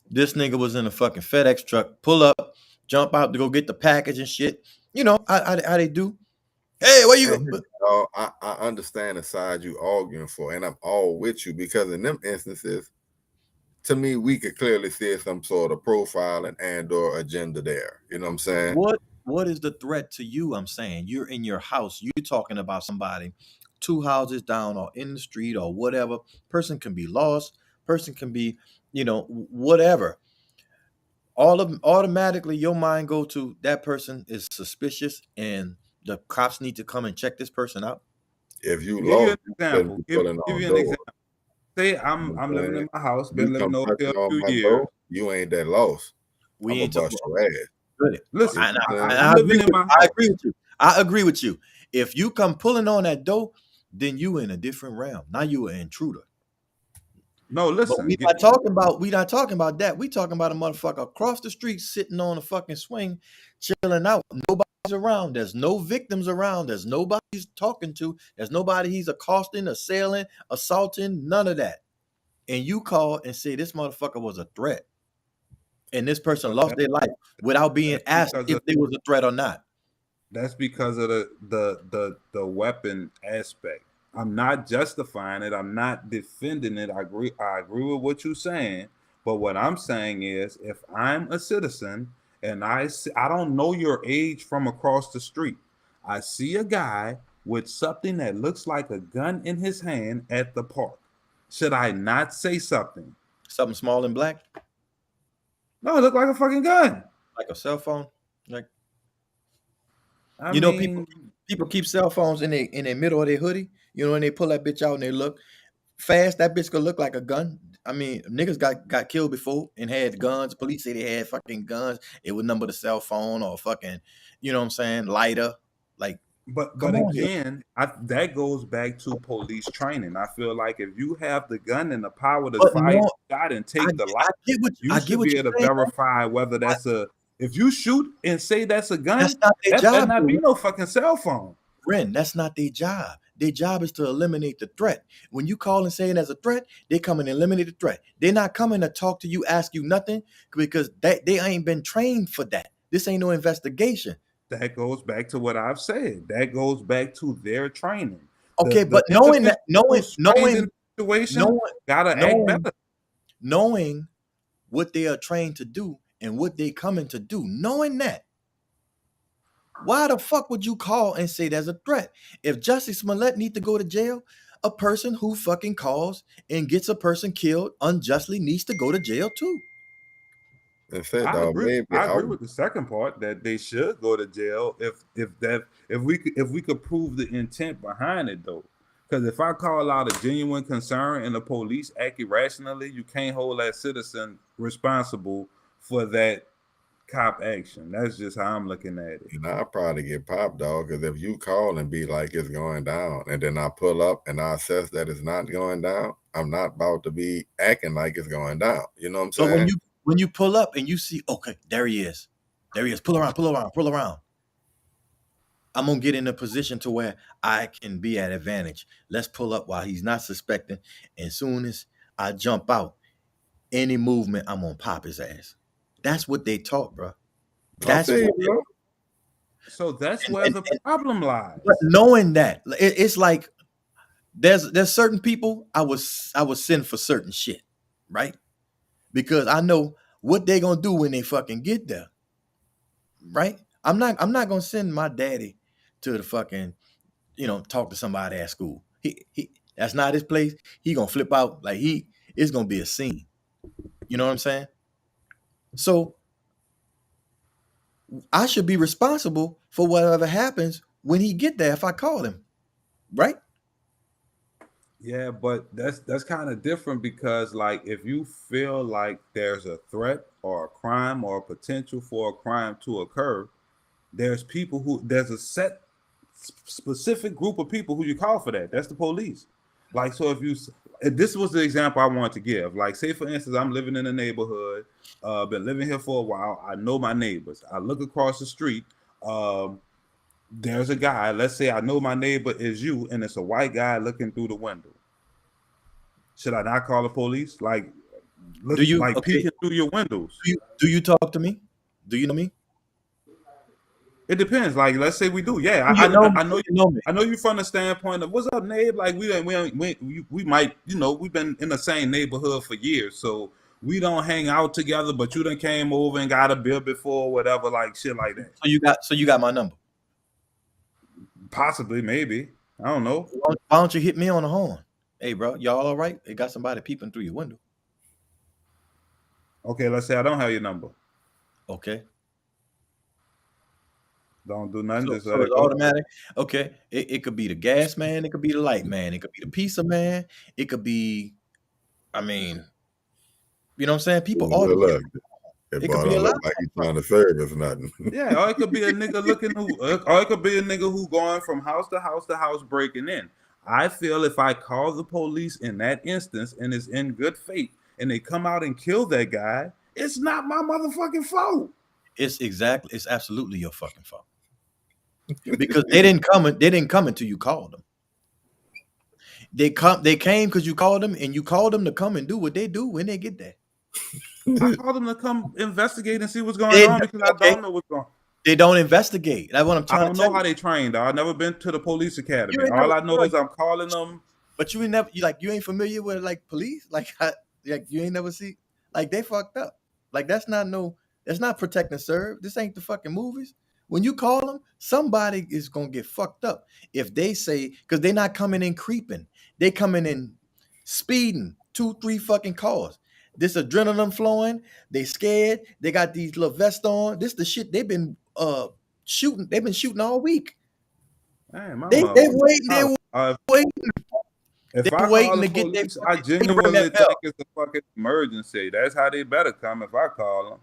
this nigga was in a fucking FedEx truck, pull up, jump out to go get the package and shit. You know how they do. Hey, where you And, go? I understand the side you arguing for, and I'm all with you, because in them instances, to me, we could clearly see some sort of profiling and or agenda there. You know what I'm saying? What is the threat to you? I'm saying you're in your house. You're talking about somebody 2 houses down or in the street or whatever. Person can be lost. Person can be, whatever. Automatically your mind go to that person is suspicious and the cops need to come and check this person out. If you Give you an lost, you shouldn't example. be Give pulling you on an doors. example. Say You know I'm what I'm living saying? in my house, You been living come over here touching a on few my years. door, you ain't that lost. We I'm ain't gonna talking bust your ass. good. Listen, And I'm I living agree in with my you. I house. agree with you. I agree with you. If you come pulling on that door, then you in a different realm. Now you an intruder. No, But listen. we not talking about that. We talking about a motherfucker across the street sitting on a fucking swing, chilling out. Nobody's around. There's no victims around. There's nobody he's talking to. There's nobody he's accosting, assailing, assaulting, none of that. And you call and say this motherfucker was a threat. And this person But lost their life without being that's asked because if of they was a threat or not. that's because of the weapon aspect. I'm not justifying it. I'm not defending it. I agree with what you're saying. But what I'm saying is, if I'm a citizen and I don't know your age from across the street, I see a guy with something that looks like a gun in his hand at the park. Should I not say something? Something small and black, No, it looked like a fucking gun. like a cell phone. Like I you know, mean, people keep cell phones in their middle of their hoodie. You know, and they pull that bitch out and they look fast. That bitch could look like a gun. I mean, niggas got killed before and had guns. Police say they had fucking guns. It would number the cell phone or fucking, you know what I'm saying, lighter. Like, but come on, yo. again, that goes back to police training. I feel like if you have the gun and the power to But fire no, the shot and I, take the life, I you get should what be you're able to saying. verify whether that's a. If you shoot and say that's a gun, That's not their that better job, not be though. no fucking cell phone. Ren, that's not their job. Their job is to eliminate the threat. When you call and say it as a threat, they come and eliminate the threat. They're not coming to talk to you, ask you nothing, because they ain't been trained for that. This ain't no investigation. That goes back to what I've said. That goes back to their training. Okay, The but knowing that, individual who's trained in the situation gotta act better. knowing what they are trained to do and what they coming to do, knowing that, why the fuck would you call and say there's a threat? If Jussie Smollett need to go to jail, a person who fucking calls and gets a person killed unjustly needs to go to jail too. That's it, I dog. agree. Maybe I agree with the second part that they should go to jail if we could prove the intent behind it though. Because if I call out a genuine concern and the police act irrationally, you can't hold that citizen responsible for that cop action. That's just how I'm looking at it. I'll probably get popped, dog, because if you call and be like it's going down, and then I pull up and I assess that it's not going down, I'm not about to be acting like it's going down. You know what I'm So saying? when you pull up and you see, okay, there he is. Pull around. I'm gonna get in a position to where I can be at advantage. Let's pull up while he's not suspecting. And soon as I jump out, any movement, I'm gonna pop his ass. That's what they taught, bro. That's what bro. So that's where the problem lies. But knowing that, it's like there's certain people I was send for certain shit, right? Because I know what they gonna do when they fucking get there, right? I'm not gonna send my daddy to the fucking, talk to somebody at school. He that's not his place. He gonna flip out like it's gonna be a scene. You know what I'm saying? So I should be responsible for whatever happens when he get there if I call him, right? Yeah, but that's kind of different because like if you feel like there's a threat or a crime or a potential for a crime to occur, there's a set specific group of people who you call for that. That's the police. Like, so if this was the example I wanted to give. Like, say for instance, I'm living in a neighborhood, been living here for a while. I know my neighbors. I look across the street. There's a guy. Let's say I know my neighbor is you, and it's a white guy looking through the window. Should I not call the police? Like, look, peeking through your windows. Do you talk to me? Do you know me? It depends. Like, let's say we do. Yeah, I know me. I know you from the standpoint of what's up, Nate. Like, we might, we've been in the same neighborhood for years, so we don't hang out together. But you done came over and got a bill before, whatever, like shit like that. So you got my number. Possibly, maybe. I don't know. Why don't you hit me on the horn? Hey, bro, y'all all right? They got somebody peeping through your window. Okay, let's say I don't have your number. Okay. Don't do nothing. So it's automatic. Okay. It could be the gas man. It could be the light man. It could be the pizza man. It could be, I mean, you know what I'm saying? People all look. It could be a lot. Like he's trying to serve us nothing. Yeah, or it could be a nigga or it could be a nigga who going from house to house breaking in. I feel if I call the police in that instance and it's in good faith and they come out and kill that guy, it's not my motherfucking fault. It's absolutely your fucking fault. Because they didn't come until you called them. They came because you called them, and you called them to come and do what they do when they get there. I called them to come investigate and see what's going on because I don't know what's going on. They don't investigate. That's what I'm trying to tell you. I don't know how they trained. I've never been to the police academy. All I know is I'm calling them. But you ain't familiar with like police? Like you ain't never see, like they fucked up. Like that's not protect and serve. This ain't the fucking movies. When you call them, somebody is gonna get fucked up if they say, because they're not coming in creeping. They coming in speeding 2-3 fucking cars. This adrenaline flowing. They scared. They got these little vests on. This the shit they've been shooting. They've been shooting all week. Man, they waiting. If I call the police, I genuinely think it's a fucking emergency. That's how they better come if I call them.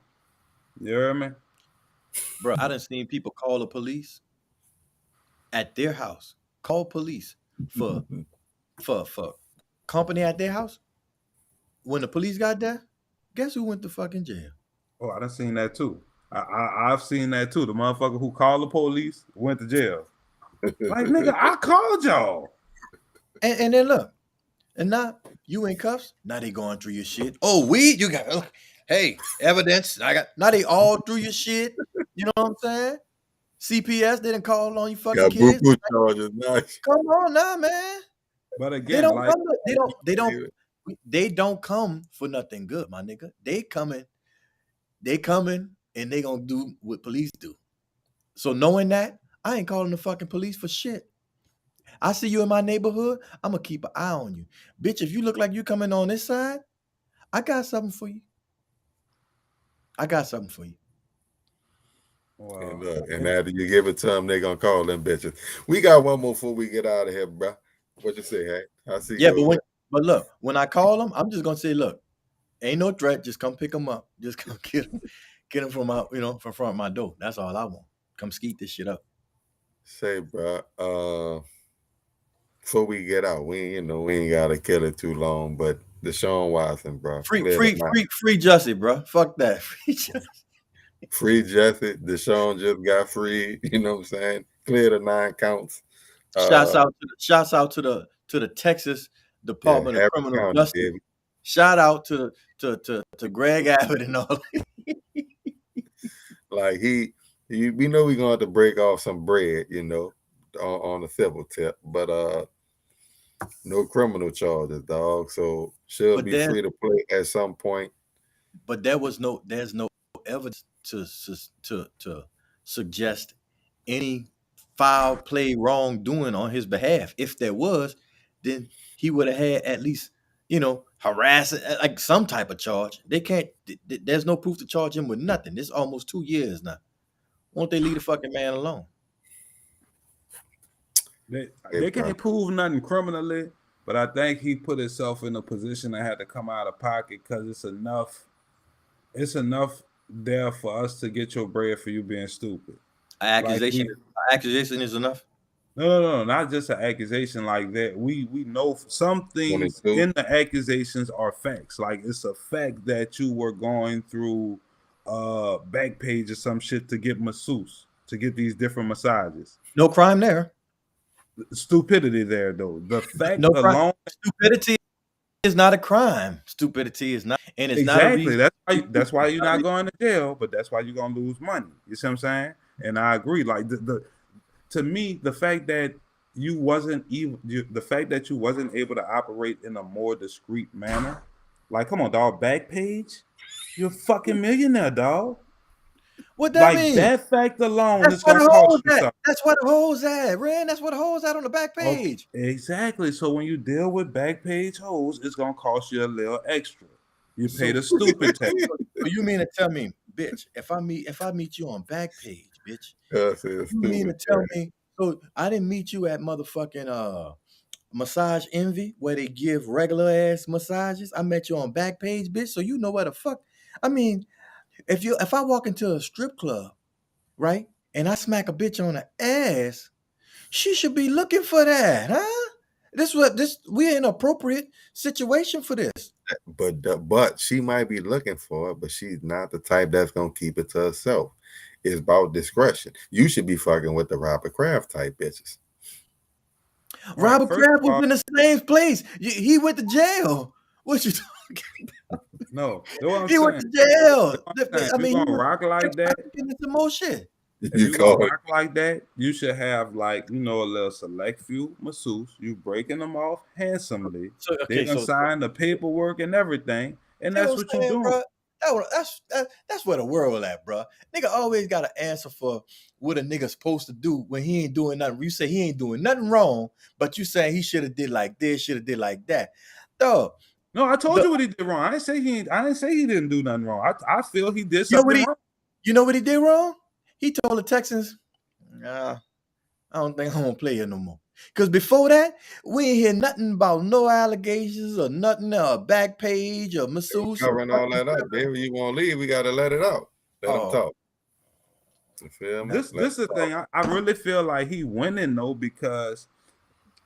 You hear me? Bro, I done seen people call the police at their house. Call police for company at their house. When the police got there, guess who went to fucking jail? Oh, I done seen that too. I've seen that too. The motherfucker who called the police went to jail. Like, nigga, I called y'all. And then look, and now you in cuffs. Now they going through your shit. Oh, weed, you got. Hey, evidence. Now they all through your shit. You know what I'm saying? CPS, they didn't call on you fucking kids. Charges. Nice. Come on now, man. But again, they don't come for nothing good, my nigga. They coming, and they gonna do what police do. So knowing that, I ain't calling the fucking police for shit. I see you in my neighborhood, I'm gonna keep an eye on you. Bitch, if you look like you coming on this side, I got something for you. Wow. And after you give it to them, they gonna call them bitches. We got one more before we get out of here, bro. What you say, Hank? I see. Yeah, but look, when I call them, I'm just gonna say, look, ain't no threat. Just come pick them up. Just come get them from out, from front of my door. That's all I want. Come skeet this shit up. Say, bro. Before we get out, we ain't gotta kill it too long, but Deshaun Watson, bro. Free Jesse, bro. Fuck that. Free Jesse. Deshaun just got free. You know what I'm saying? Clear the 9 counts. Shouts out to the Texas Department of Criminal Justice. Shout out to Greg Abbott and all. Like we know we're gonna have to break off some bread, on the civil tip, but no criminal charges, dog. So she'll be free to play at some point. But there's no evidence to suggest any foul play wrongdoing on his behalf. If there was, then he would have had at least, harassing, like some type of charge. They can't. There's no proof to charge him with nothing. This is almost 2 years now. Won't they leave the fucking man alone? They can't prove nothing criminally, but I think he put himself in a position that had to come out of pocket because it's enough there for us to get your bread for you being stupid. Accusation is enough. No, not just an accusation like that. We know some things 22. in the accusations are facts. Like it's a fact that you were going through Backpage or some shit to get masseuse, to get these different massages. No crime there. Stupidity there though. The fact No crime. alone. Stupidity is not a crime. Stupidity is not, and it's Exactly. not a reason. That's why you're not going to jail, but that's why you're gonna lose money. You see what I'm saying? And I agree. Like to me, the fact that you wasn't able to operate in a more discreet manner, like, come on, dog, Backpage, you're a fucking millionaire, dog. What that Like mean? that fact alone That's is where gonna the cost hoes you at. something. That's where the hoes at, Ren. That's where the hoes at on the back page. Okay, exactly. So when you deal with Backpage hoes, it's gonna cost you a little extra. You pay the stupid tax. So you mean to tell me, bitch, if I meet you on Backpage, bitch, you mean to tell me? So I didn't meet you at motherfucking Massage Envy where they give regular ass massages. I met you on Backpage, bitch. So you know what the fuck? I mean, if I walk into a strip club, right, and I smack a bitch on the ass, she should be looking for that, huh? We're in an appropriate situation for this. But she might be looking for it, but she's not the type that's gonna keep it to herself. It's about discretion. You should be fucking with the Robert Kraft type bitches. Robert Kraft was in the same place. He went to jail. What you talking about? No, what he went to jail. I mean, you gonna rock like that? Some more shit. If you gonna rock like that, you should have, like, you know, a little select few masseuse. You breaking them off handsomely. So, okay, they gonna sign the paperwork and everything, and that's what you're doing. Bro? That's where the world at, bro. Nigga always got an answer for what a nigga supposed to do when he ain't doing nothing. You say he ain't doing nothing wrong, but you say he should have did like this, should have did like that. Dog. No, I told you what he did wrong. I didn't say he didn't do nothing wrong. I feel he did something wrong. You know what he did wrong? He told the Texans, I don't think I'm gonna play here no more. Because before that, we ain't hear nothing about no allegations or nothing, Backpage or masseuse. Covering all that up, baby. You want to leave, we gotta let it out. Let him talk. You feel me? This is the thing. I really feel like he winning though, because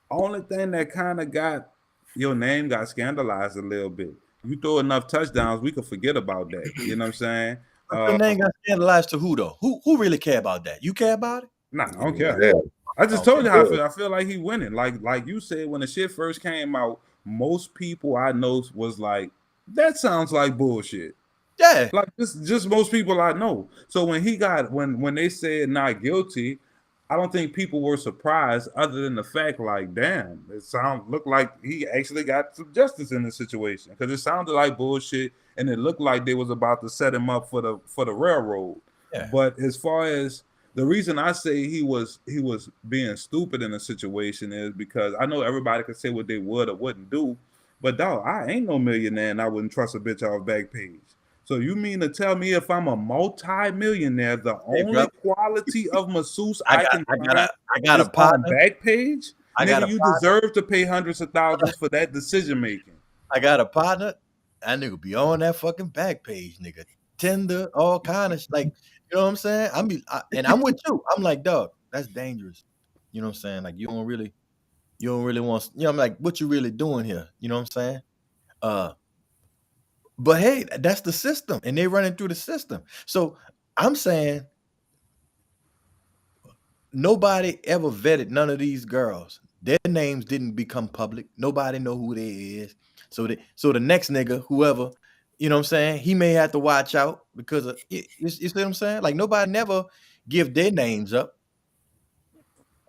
only thing that kind of got your name got scandalized a little bit. You throw enough touchdowns, we could forget about that. You know what I'm saying? Your name got scandalized to who though? Who really care about that? You care about it? Nah, I don't care. Yeah. I just told you how I feel. I feel like he winning. Like you said, when the shit first came out, most people I know was like, that sounds like bullshit. Yeah. Like just most people I know. So when he got when they said not guilty, I don't think people were surprised, other than the fact, like, damn, looked like he actually got some justice in the situation, because it sounded like bullshit, and it looked like they was about to set him up for the railroad. Yeah. But as far as the reason I say he was being stupid in the situation is because I know everybody could say what they would or wouldn't do, but dog, I ain't no millionaire and I wouldn't trust a bitch off Backpage. So you mean to tell me if I'm a multi-millionaire, the only quality of masseuse I got a partner Backpage? Nigga, you deserve to pay hundreds of thousands for that decision making. I got a partner. That nigga be on that fucking Backpage, nigga. Tinder, all kind of like, you know what I'm saying? I'm with you. I'm like, dog, that's dangerous. You know what I'm saying? Like, you don't really want, you know, I'm like, what you really doing here? You know what I'm saying? But hey, that's the system, and they running through the system. So I'm saying nobody ever vetted none of these girls. Their names didn't become public. Nobody know who they is. So the next nigga, whoever, you know what I'm saying, he may have to watch out because of, you see what I'm saying? Like, nobody never give their names up.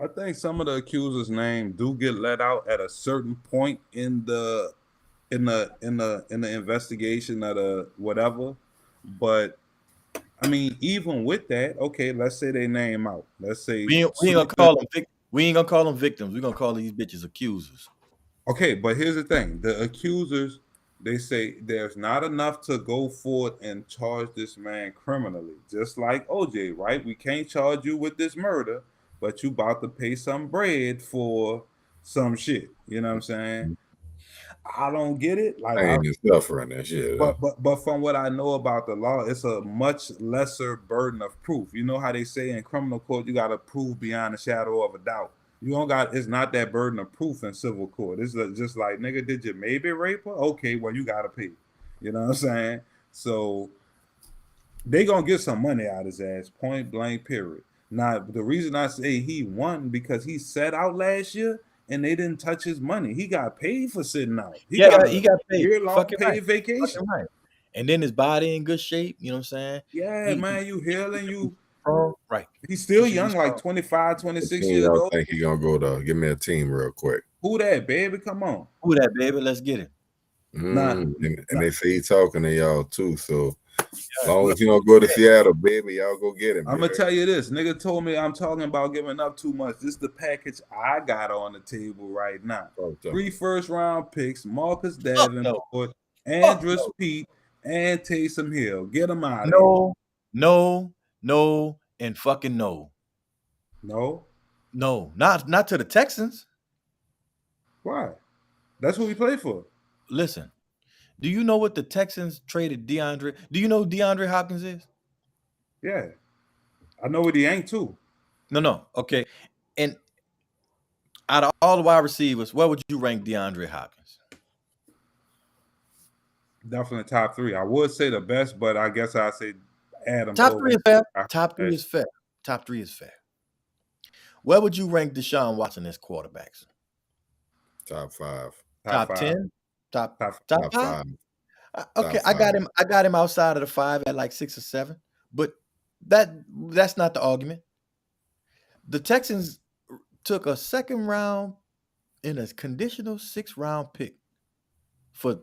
I think some of the accusers' names do get let out at a certain point in the investigation of the whatever, but I mean, even with that, okay, let's say they name out. Let's say we ain't gonna call them victims. We're gonna call these bitches accusers. Okay, but here's the thing: the accusers, they say there's not enough to go forward and charge this man criminally, just like OJ, right? We can't charge you with this murder, but you about to pay some bread for some shit. You know what I'm saying? I don't get it. Like, I ain't suffering that shit. But from what I know about the law, it's a much lesser burden of proof. You know how they say in criminal court, you got to prove beyond a shadow of a doubt. You don't got. It's not that burden of proof in civil court. It's just like, nigga, did you maybe rape her? Okay, well, you gotta pay. You know what I'm saying? So they gonna get some money out of his ass, point blank, period. Now, the reason I say he won because he sat out last year and they didn't touch his money. He got paid for sitting out. He got paid. Year-long Fucking paid right. vacation. Fucking right. And then his body in good shape. You know what I'm saying? Yeah, man, you healing, you. Right. He's still young, like 25, 26 years Y'all old. think he gonna go to give me a team real quick? Who that, baby? Come on. Who that, baby? Let's get him. And they say he talking to y'all too. So as long as you don't go to Seattle, baby, y'all go get him. I'm gonna tell you this. Nigga told me I'm talking about giving up too much. This is the package I got on the table right now. 3 first-round picks, Marcus Davenport, Andrus Peat, and Taysom Hill. Get them out of here. No, and fucking no. No? No, not to the Texans. Why? That's what we play for. Listen, do you know what the Texans traded DeAndre? Do you know who DeAndre Hopkins is? Yeah. I know what he ain't too. No. Okay. And out of all the wide receivers, where would you rank DeAndre Hopkins? Definitely top 3. I would say the best, but I guess I'd say Adams. Top 3 is fair. Top 3 is fair. Top 3 is fair. Where would you rank Deshaun Watson as quarterbacks? Top 5. Top 10? Top 5? Okay, Top 5. I got him outside of the 5 at like 6 or 7. But that's not the argument. The Texans took a second round in a conditional 6th round pick for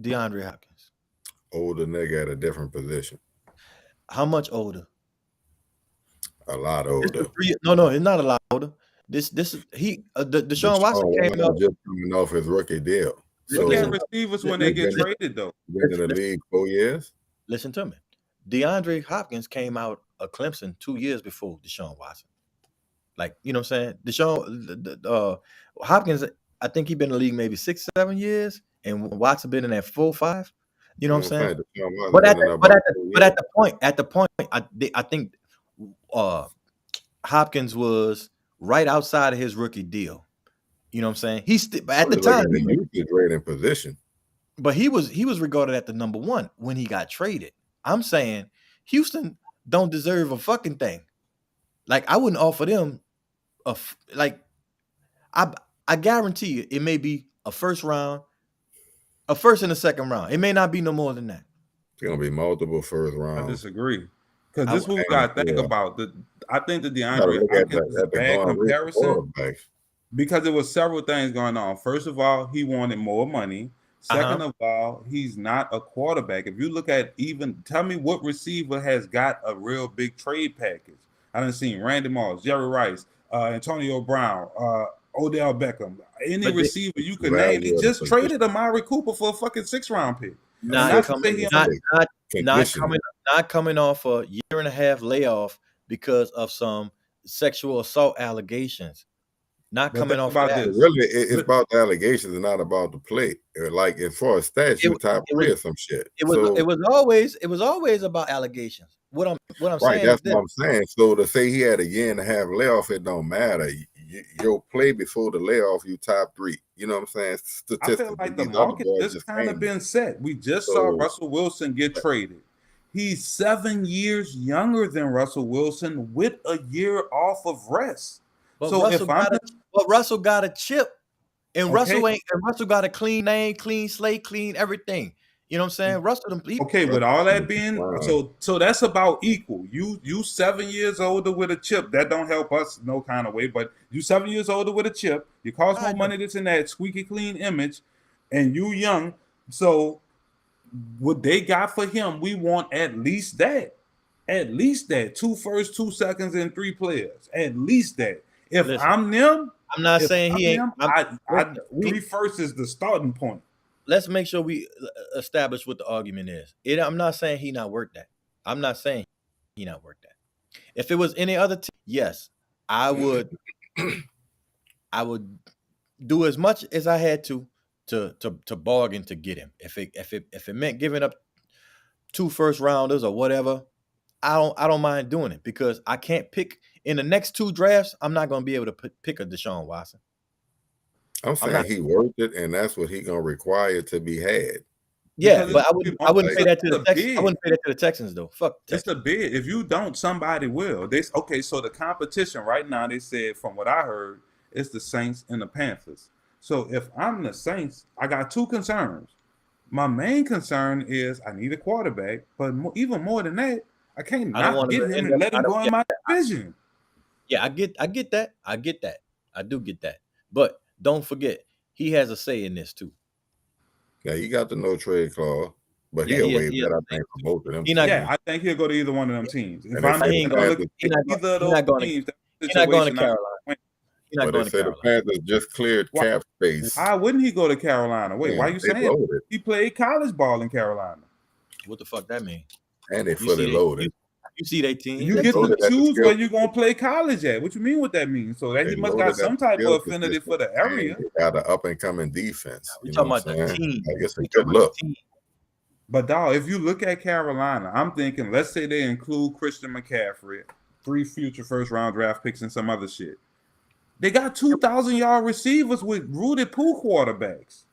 DeAndre Hopkins. Older nigga at a different position. How much older? A lot older. No, it's not a lot older. Deshaun Watson came out just coming off his rookie deal. Look at receivers when they get traded, though. Been in the league 4 years. Listen to me. DeAndre Hopkins came out of Clemson 2 years before Deshaun Watson. Like, you know what I'm saying? Hopkins, I think he's been in the league maybe 6, 7 years, and Watson been in that 4, 5. You know what I'm saying? But at the point, I think Hopkins was right outside of his rookie deal. You know what I'm saying? He's at the time he was great in position, but he was regarded at the number 1 when he got traded. I'm saying Houston don't deserve a fucking thing. Like, I wouldn't offer them I guarantee you it may be a first and a 2nd round. It may not be no more than that. It's gonna be multiple first rounds. I disagree. Because this is what we got to think about. I think the DeAndre Hopkins is a bad comparison because there was several things going on. First of all, he wanted more money. Second of all, he's not a quarterback. If you look at tell me what receiver has got a real big trade package. I done seen Randy Moss, Jerry Rice, Antonio Brown, Odell Beckham. Any receiver you could name. They just traded Amari Cooper for a fucking 6th round pick. Not coming off a year and a half layoff because of some sexual assault allegations. Not coming off about that. Really, it's about the allegations and not about the play. Like as far as stats, you top 3 or some shit. It was always about allegations. What I'm saying. That's what I'm saying. So to say he had a year and a half layoff, it don't matter. Your play before the layoff, you top 3. You know what I'm saying? Statistically, I feel like the market just kind of been set. We just saw Russell Wilson get traded. He's 7 years younger than Russell Wilson with a year off of rest. But Russell got a chip, and Russell got a clean name, clean slate, clean everything. You know what I'm saying? Russell. With all that being so that's about equal. You 7 years older with a chip. That don't help us no kind of way. But you 7 years older with a chip. You cost more money that's in that squeaky clean image, and you young. So what they got for him, we want at least that. At least that. 2 firsts, 2 seconds, and 3 players. At least that. If I'm them, I'm not saying he ain't. 3 firsts is the starting point. Let's make sure we establish what the argument is. I'm not saying he not worth that. I'm not saying he not worth that. If it was any other team, yes, I would. I would do as much as I had to bargain to get him. If it meant giving up 2 first rounders or whatever, I don't mind doing it because I can't pick in the next 2 drafts, I'm not going to be able to pick a Deshaun Watson. I'm saying he worth it, and that's what he gonna require to be had. Yeah, Because but I it's- wouldn't say that to it's the a Texans. I bid. wouldn't say that to the Texans though. Fuck It's Texans. a bid. If you don't, somebody will. Okay, so the competition right now, they said, from what I heard, it's the Saints and the Panthers. So if I'm the Saints, I got 2 concerns. My main concern is I need a quarterback, but even more than that, I can't I don't not want get to him end and up. let him go in my division. Yeah, I get that. I get that. I do get that. But don't forget, he has a say in this too. Yeah, he got the no trade clause, but Yeah, he'll he waive has that. I a think say. for both of them. He not- Yeah, I think he'll go to either one of them teams. If And I'm they He ain't say the gonna look Panthers, at either of He's not those going to. teams, He's not going to situation, Carolina. He's not but going they to say the Carolina. Panthers just cleared Why- cap space. Why wouldn't he go to Carolina? Wait, Man, why you they saying loaded. he played college ball in Carolina? What the fuck that mean? And they You fully see loaded. You see they team. You They get team- loaded to at the choose skill where you're gonna play college at. What you mean what that means? So that They he must loaded got at some the type skill of affinity position, for the area. and they got an up and coming defense. we You talking know about what I'm the saying? team. Like, it's a We good talking about look. the team. But dog, if you look at Carolina, I'm thinking, let's say they include Christian McCaffrey, 3 future first round draft picks, and some other shit. They got 2,000-yard receivers with rooted pool quarterbacks.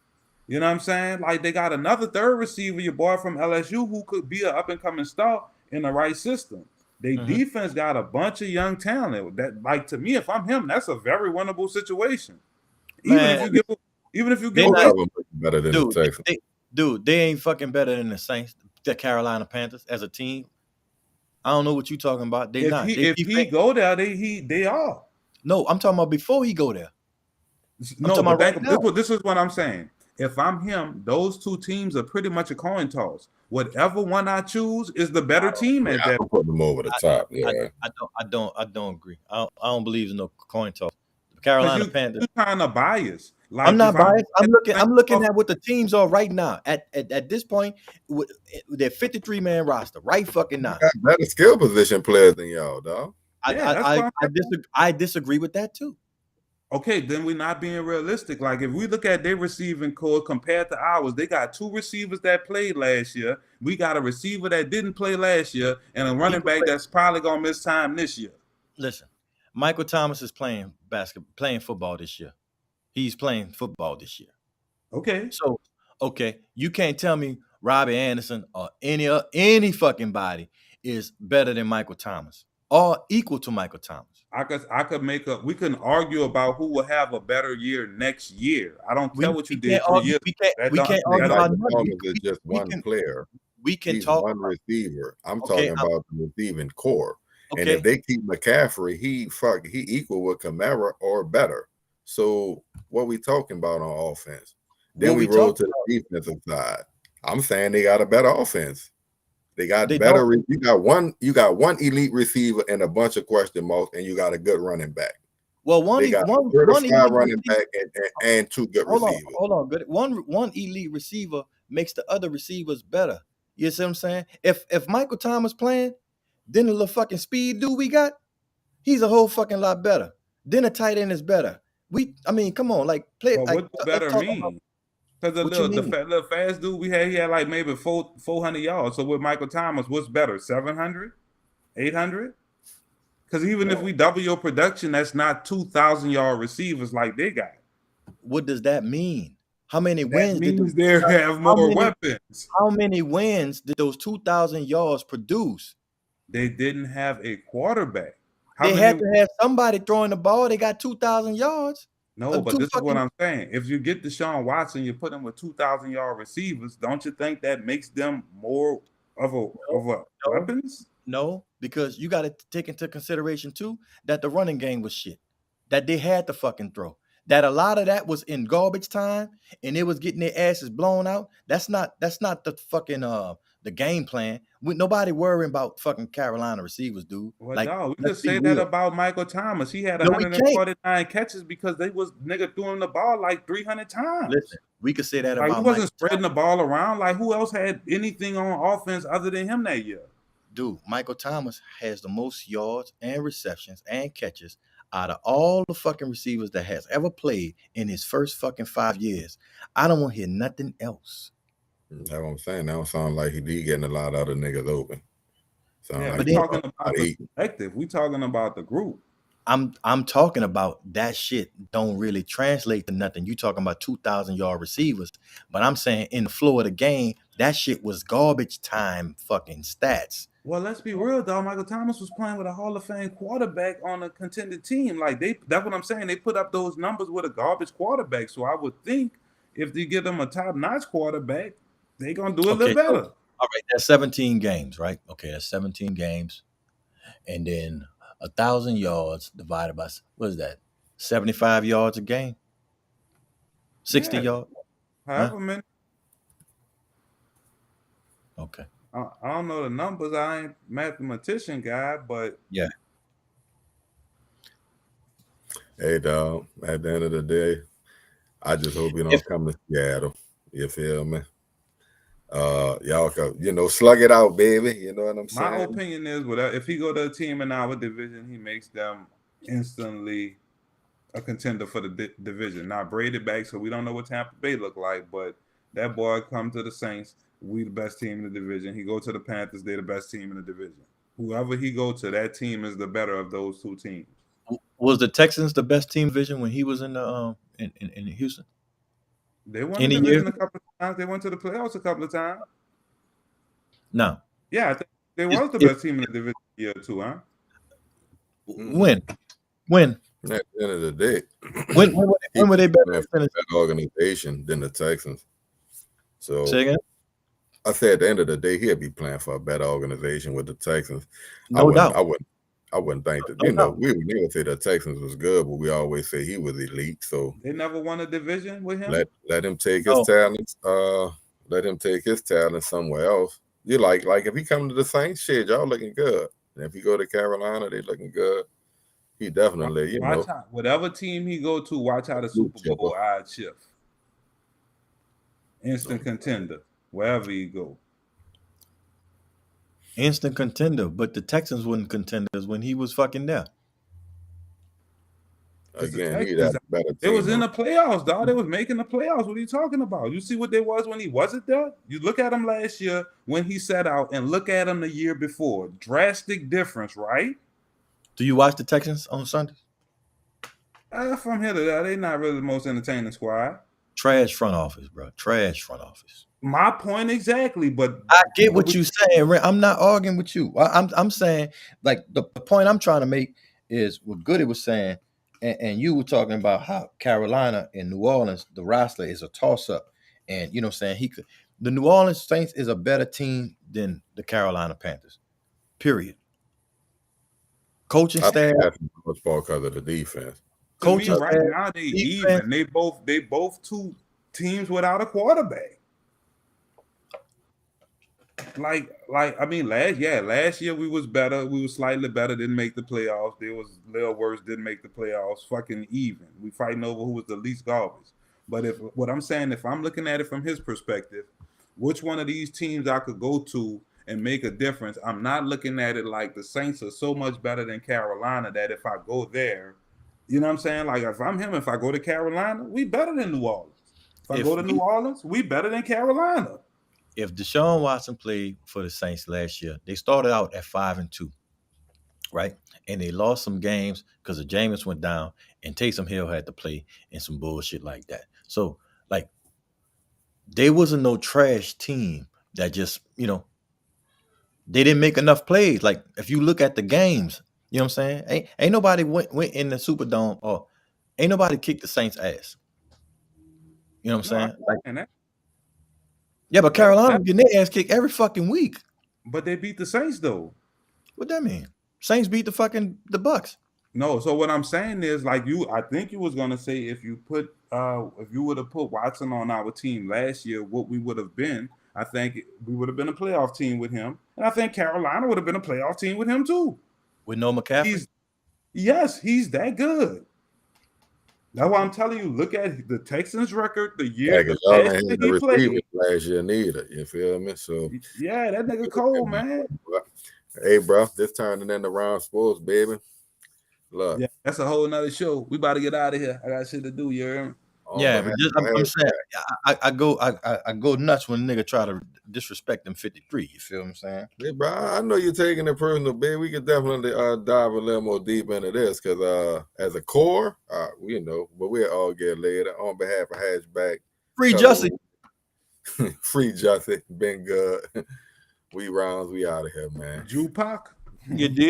You know what I'm saying? Like they got another third receiver, your boy from LSU, who could be an up and coming star in the right system. They defense got a bunch of young talent. That, like, to me, if I'm him, that's a very winnable situation. Man, Even if you They give Both not- of them look better than dude, the Texans. they ain't fucking better than the Saints, the Carolina Panthers as a team. I don't know what you talking about. They not. if he go there, they are. No, I'm talking about before he go there. No, talking but about right now. this is what I'm saying. If I'm him, those 2 teams are pretty much a coin toss. Whatever one I choose is the better team at I that. can put them over the top. Yeah. I don't agree. I don't believe in no coin toss. The Carolina Panthers. You're kind of biased. Like, I'm not if biased. I'm looking off- at what the teams are right now. At this point, with their 53-man roster, right fucking now. Got better skill position players than y'all, dog. I disagree with that too. Okay, then we're not being realistic. Like, if we look at their receiving core compared to ours, they got 2 receivers that played last year. We got a receiver that didn't play last year, and a running back that's probably gonna miss time this year. Listen, Michael Thomas is playing football this year. He's playing football this year. Okay. So, okay, you can't tell me Robbie Anderson or any fucking body is better than Michael Thomas or equal to Michael Thomas. We can argue about who will have a better year next year. I don't care what you did 3 years. We can't argue about nothing. Is just one player. We can He's talk one receiver. I'm Okay, talking about the receiving core. And Okay, if they keep McCaffrey, he equal with Kamara or better. So what we talking about on offense? Then What we we roll talking to the defensive side. I'm saying they got a better offense. They got They better. don't. You got one elite receiver and a bunch of question marks, and you got a good running back. well, They got one certified elite running receiver- back and 2 good hold receivers. on. Good. One elite receiver makes the other receivers better. You see what I'm saying? If Michael Thomas playing, then the little fucking speed dude we got, he's a whole fucking lot better. Then a tight end is better. Come on, like play. But like, what does let's better talk mean? about- Because What you mean? little fast dude we had, he had like maybe 400 yards. So with Michael Thomas, what's better, 700, 800? Because even if we double your production, that's not 2,000-yard receivers like they got. What does that mean? How many That wins did means they have more weapons. how many wins did those 2,000 yards produce? They didn't have a quarterback. They had to have somebody throwing the ball. They got 2,000 yards. No, but two this is what fucking- I'm saying. If you get Deshaun Watson, you put him with 2,000-yard receivers. Don't you think that makes them more of a weapons? No, because you got to take into consideration too that the running game was shit. That they had to fucking throw. That a lot of that was in garbage time and they was getting their asses blown out. That's not the fucking the game plan. With nobody worrying about fucking Carolina receivers, dude. Well, Like, no, we let's could say be that real. about Michael Thomas. He had No, we can't. 149 catches because they was nigga throwing the ball like 300 times. Listen, we could say that Like, about he wasn't Michael spreading the ball around. Like, who else had anything on offense other than him that year? Dude, Michael Thomas has the most yards and receptions and catches out of all the fucking receivers that has ever played in his first fucking 5 years. I don't want to hear nothing else. That's what I'm saying. That don't sound like he getting a lot of other niggas open. Sound Yeah, like we're then- talking about the eating. collective. We talking about the group. I'm talking about that shit don't really translate to nothing. You talking about 2,000-yard receivers, but I'm saying in the flow of the game, that shit was garbage time fucking stats. Well, let's be real, though. Michael Thomas was playing with a Hall of Fame quarterback on a contended team. Like that's what I'm saying. They put up those numbers with a garbage quarterback. So I would think if they give them a top-notch quarterback, they're gonna do a Okay, little better. All right, that's 17 games, right? Okay, that's 17 games, and then 1,000 yards divided by what is that? 75 yards a game, 60 Yeah. yards. However many. Okay, I don't know the numbers. I ain't mathematician guy, but yeah. Hey, dog. At the end of the day, I just hope you don't come to Seattle. You feel me? Y'all can, slug it out, baby. You know what I'm saying? my opinion is, if he go to a team in our division, he makes them instantly a contender for the division. Not braided back, so we don't know what Tampa Bay look like, but that boy come to the Saints. We the best team in the division. He go to the Panthers. They're the best team in the division. Whoever he go to, that team is the better of those two teams. Was the Texans the best team division when he was in the in Houston? They won Any the division year? a couple of times. They went to the playoffs a couple of times. No. Yeah, I think they was the If- best team in the division year too, huh? When? At the end of the day, When were they better? that organization than the Texans. So Say again? I said at the end of the day, he'll be playing for a better organization with the Texans. No doubt. I wouldn't think that. No doubt. We would never say the Texans was good, but we always say he was elite. So They never won a division with him. let him take his talents. Let him take his talent somewhere else. You like if he come to the Saints, shit, y'all looking good. And if he go to Carolina, they looking good. He definitely, Watch out. Whatever team he go to, watch out the Super Bowl odd shift. Instant contender, wherever he go. Instant contender, but the Texans weren't contenders when he was fucking there. Again, he that better team. They was in the playoffs, dog. They was making the playoffs. What are you talking about? You see what they was when he wasn't there? You look at him last year when he sat out and look at him the year before. Drastic difference, right? Do you watch the Texans on Sundays? From here to there, they not really the most entertaining squad. Trash front office, bro. Trash front office. My point exactly, but I get what you're saying, Ray. I'm not arguing with you. I'm saying, like, the point I'm trying to make is what Goody was saying, and you were talking about how Carolina and New Orleans, the roster is a toss-up. And you know what I'm saying? The New Orleans Saints is a better team than the Carolina Panthers. Period. Coaching staff. That's because of the defense. Coaching right now they even. They both two teams without a quarterback. Like I mean, last year we was better. We was slightly better. Didn't make the playoffs. They was a little worse. Didn't make the playoffs. Fucking even. We fighting over who was the least garbage. But if I'm looking at it from his perspective, which one of these teams I could go to and make a difference? I'm not looking at it like the Saints are so much better than Carolina that if I go there, you know what I'm saying? Like if I'm him, if I go to Carolina, we better than New Orleans. If I go to New Orleans, we better than Carolina. If Deshaun Watson played for the Saints last year, they started out at 5-2, right? And they lost some games because the Jameis went down and Taysom Hill had to play and some bullshit like that. So, like, they wasn't no trash team that just, they didn't make enough plays. Like, if you look at the games, you know what I'm saying? Ain't nobody went in the Superdome or ain't nobody kicked the Saints' ass. You know what I'm saying? Yeah, but Carolina getting their ass kicked every fucking week. But they beat the Saints though. What that mean? Saints beat the Bucks. No, so what I'm saying is I think you was gonna say if you would have put Watson on our team last year, what we would have been. I think we would have been a playoff team with him, and I think Carolina would have been a playoff team with him too. With no McCaffrey? He's that good. That's why I'm telling you, look at the Texans record the year he played last year neither. You feel me? So yeah, that nigga cold, man. Hey, bro, this turning into Round Sports, baby. Look. Yeah, that's a whole nother show. We about to get out of here. I got shit to do, you hear me? Yeah, but I'm saying I go nuts when a nigga try to disrespect them 53. You feel what I'm saying? Hey, bro, I know you're taking it personal, big. We could definitely dive a little more deep into this because as a core, you know, but we'll all get later. On behalf of Hatchback, Free Jussie. Free Jussie, been good. We rounds, we out of here, man. Jupac? You did.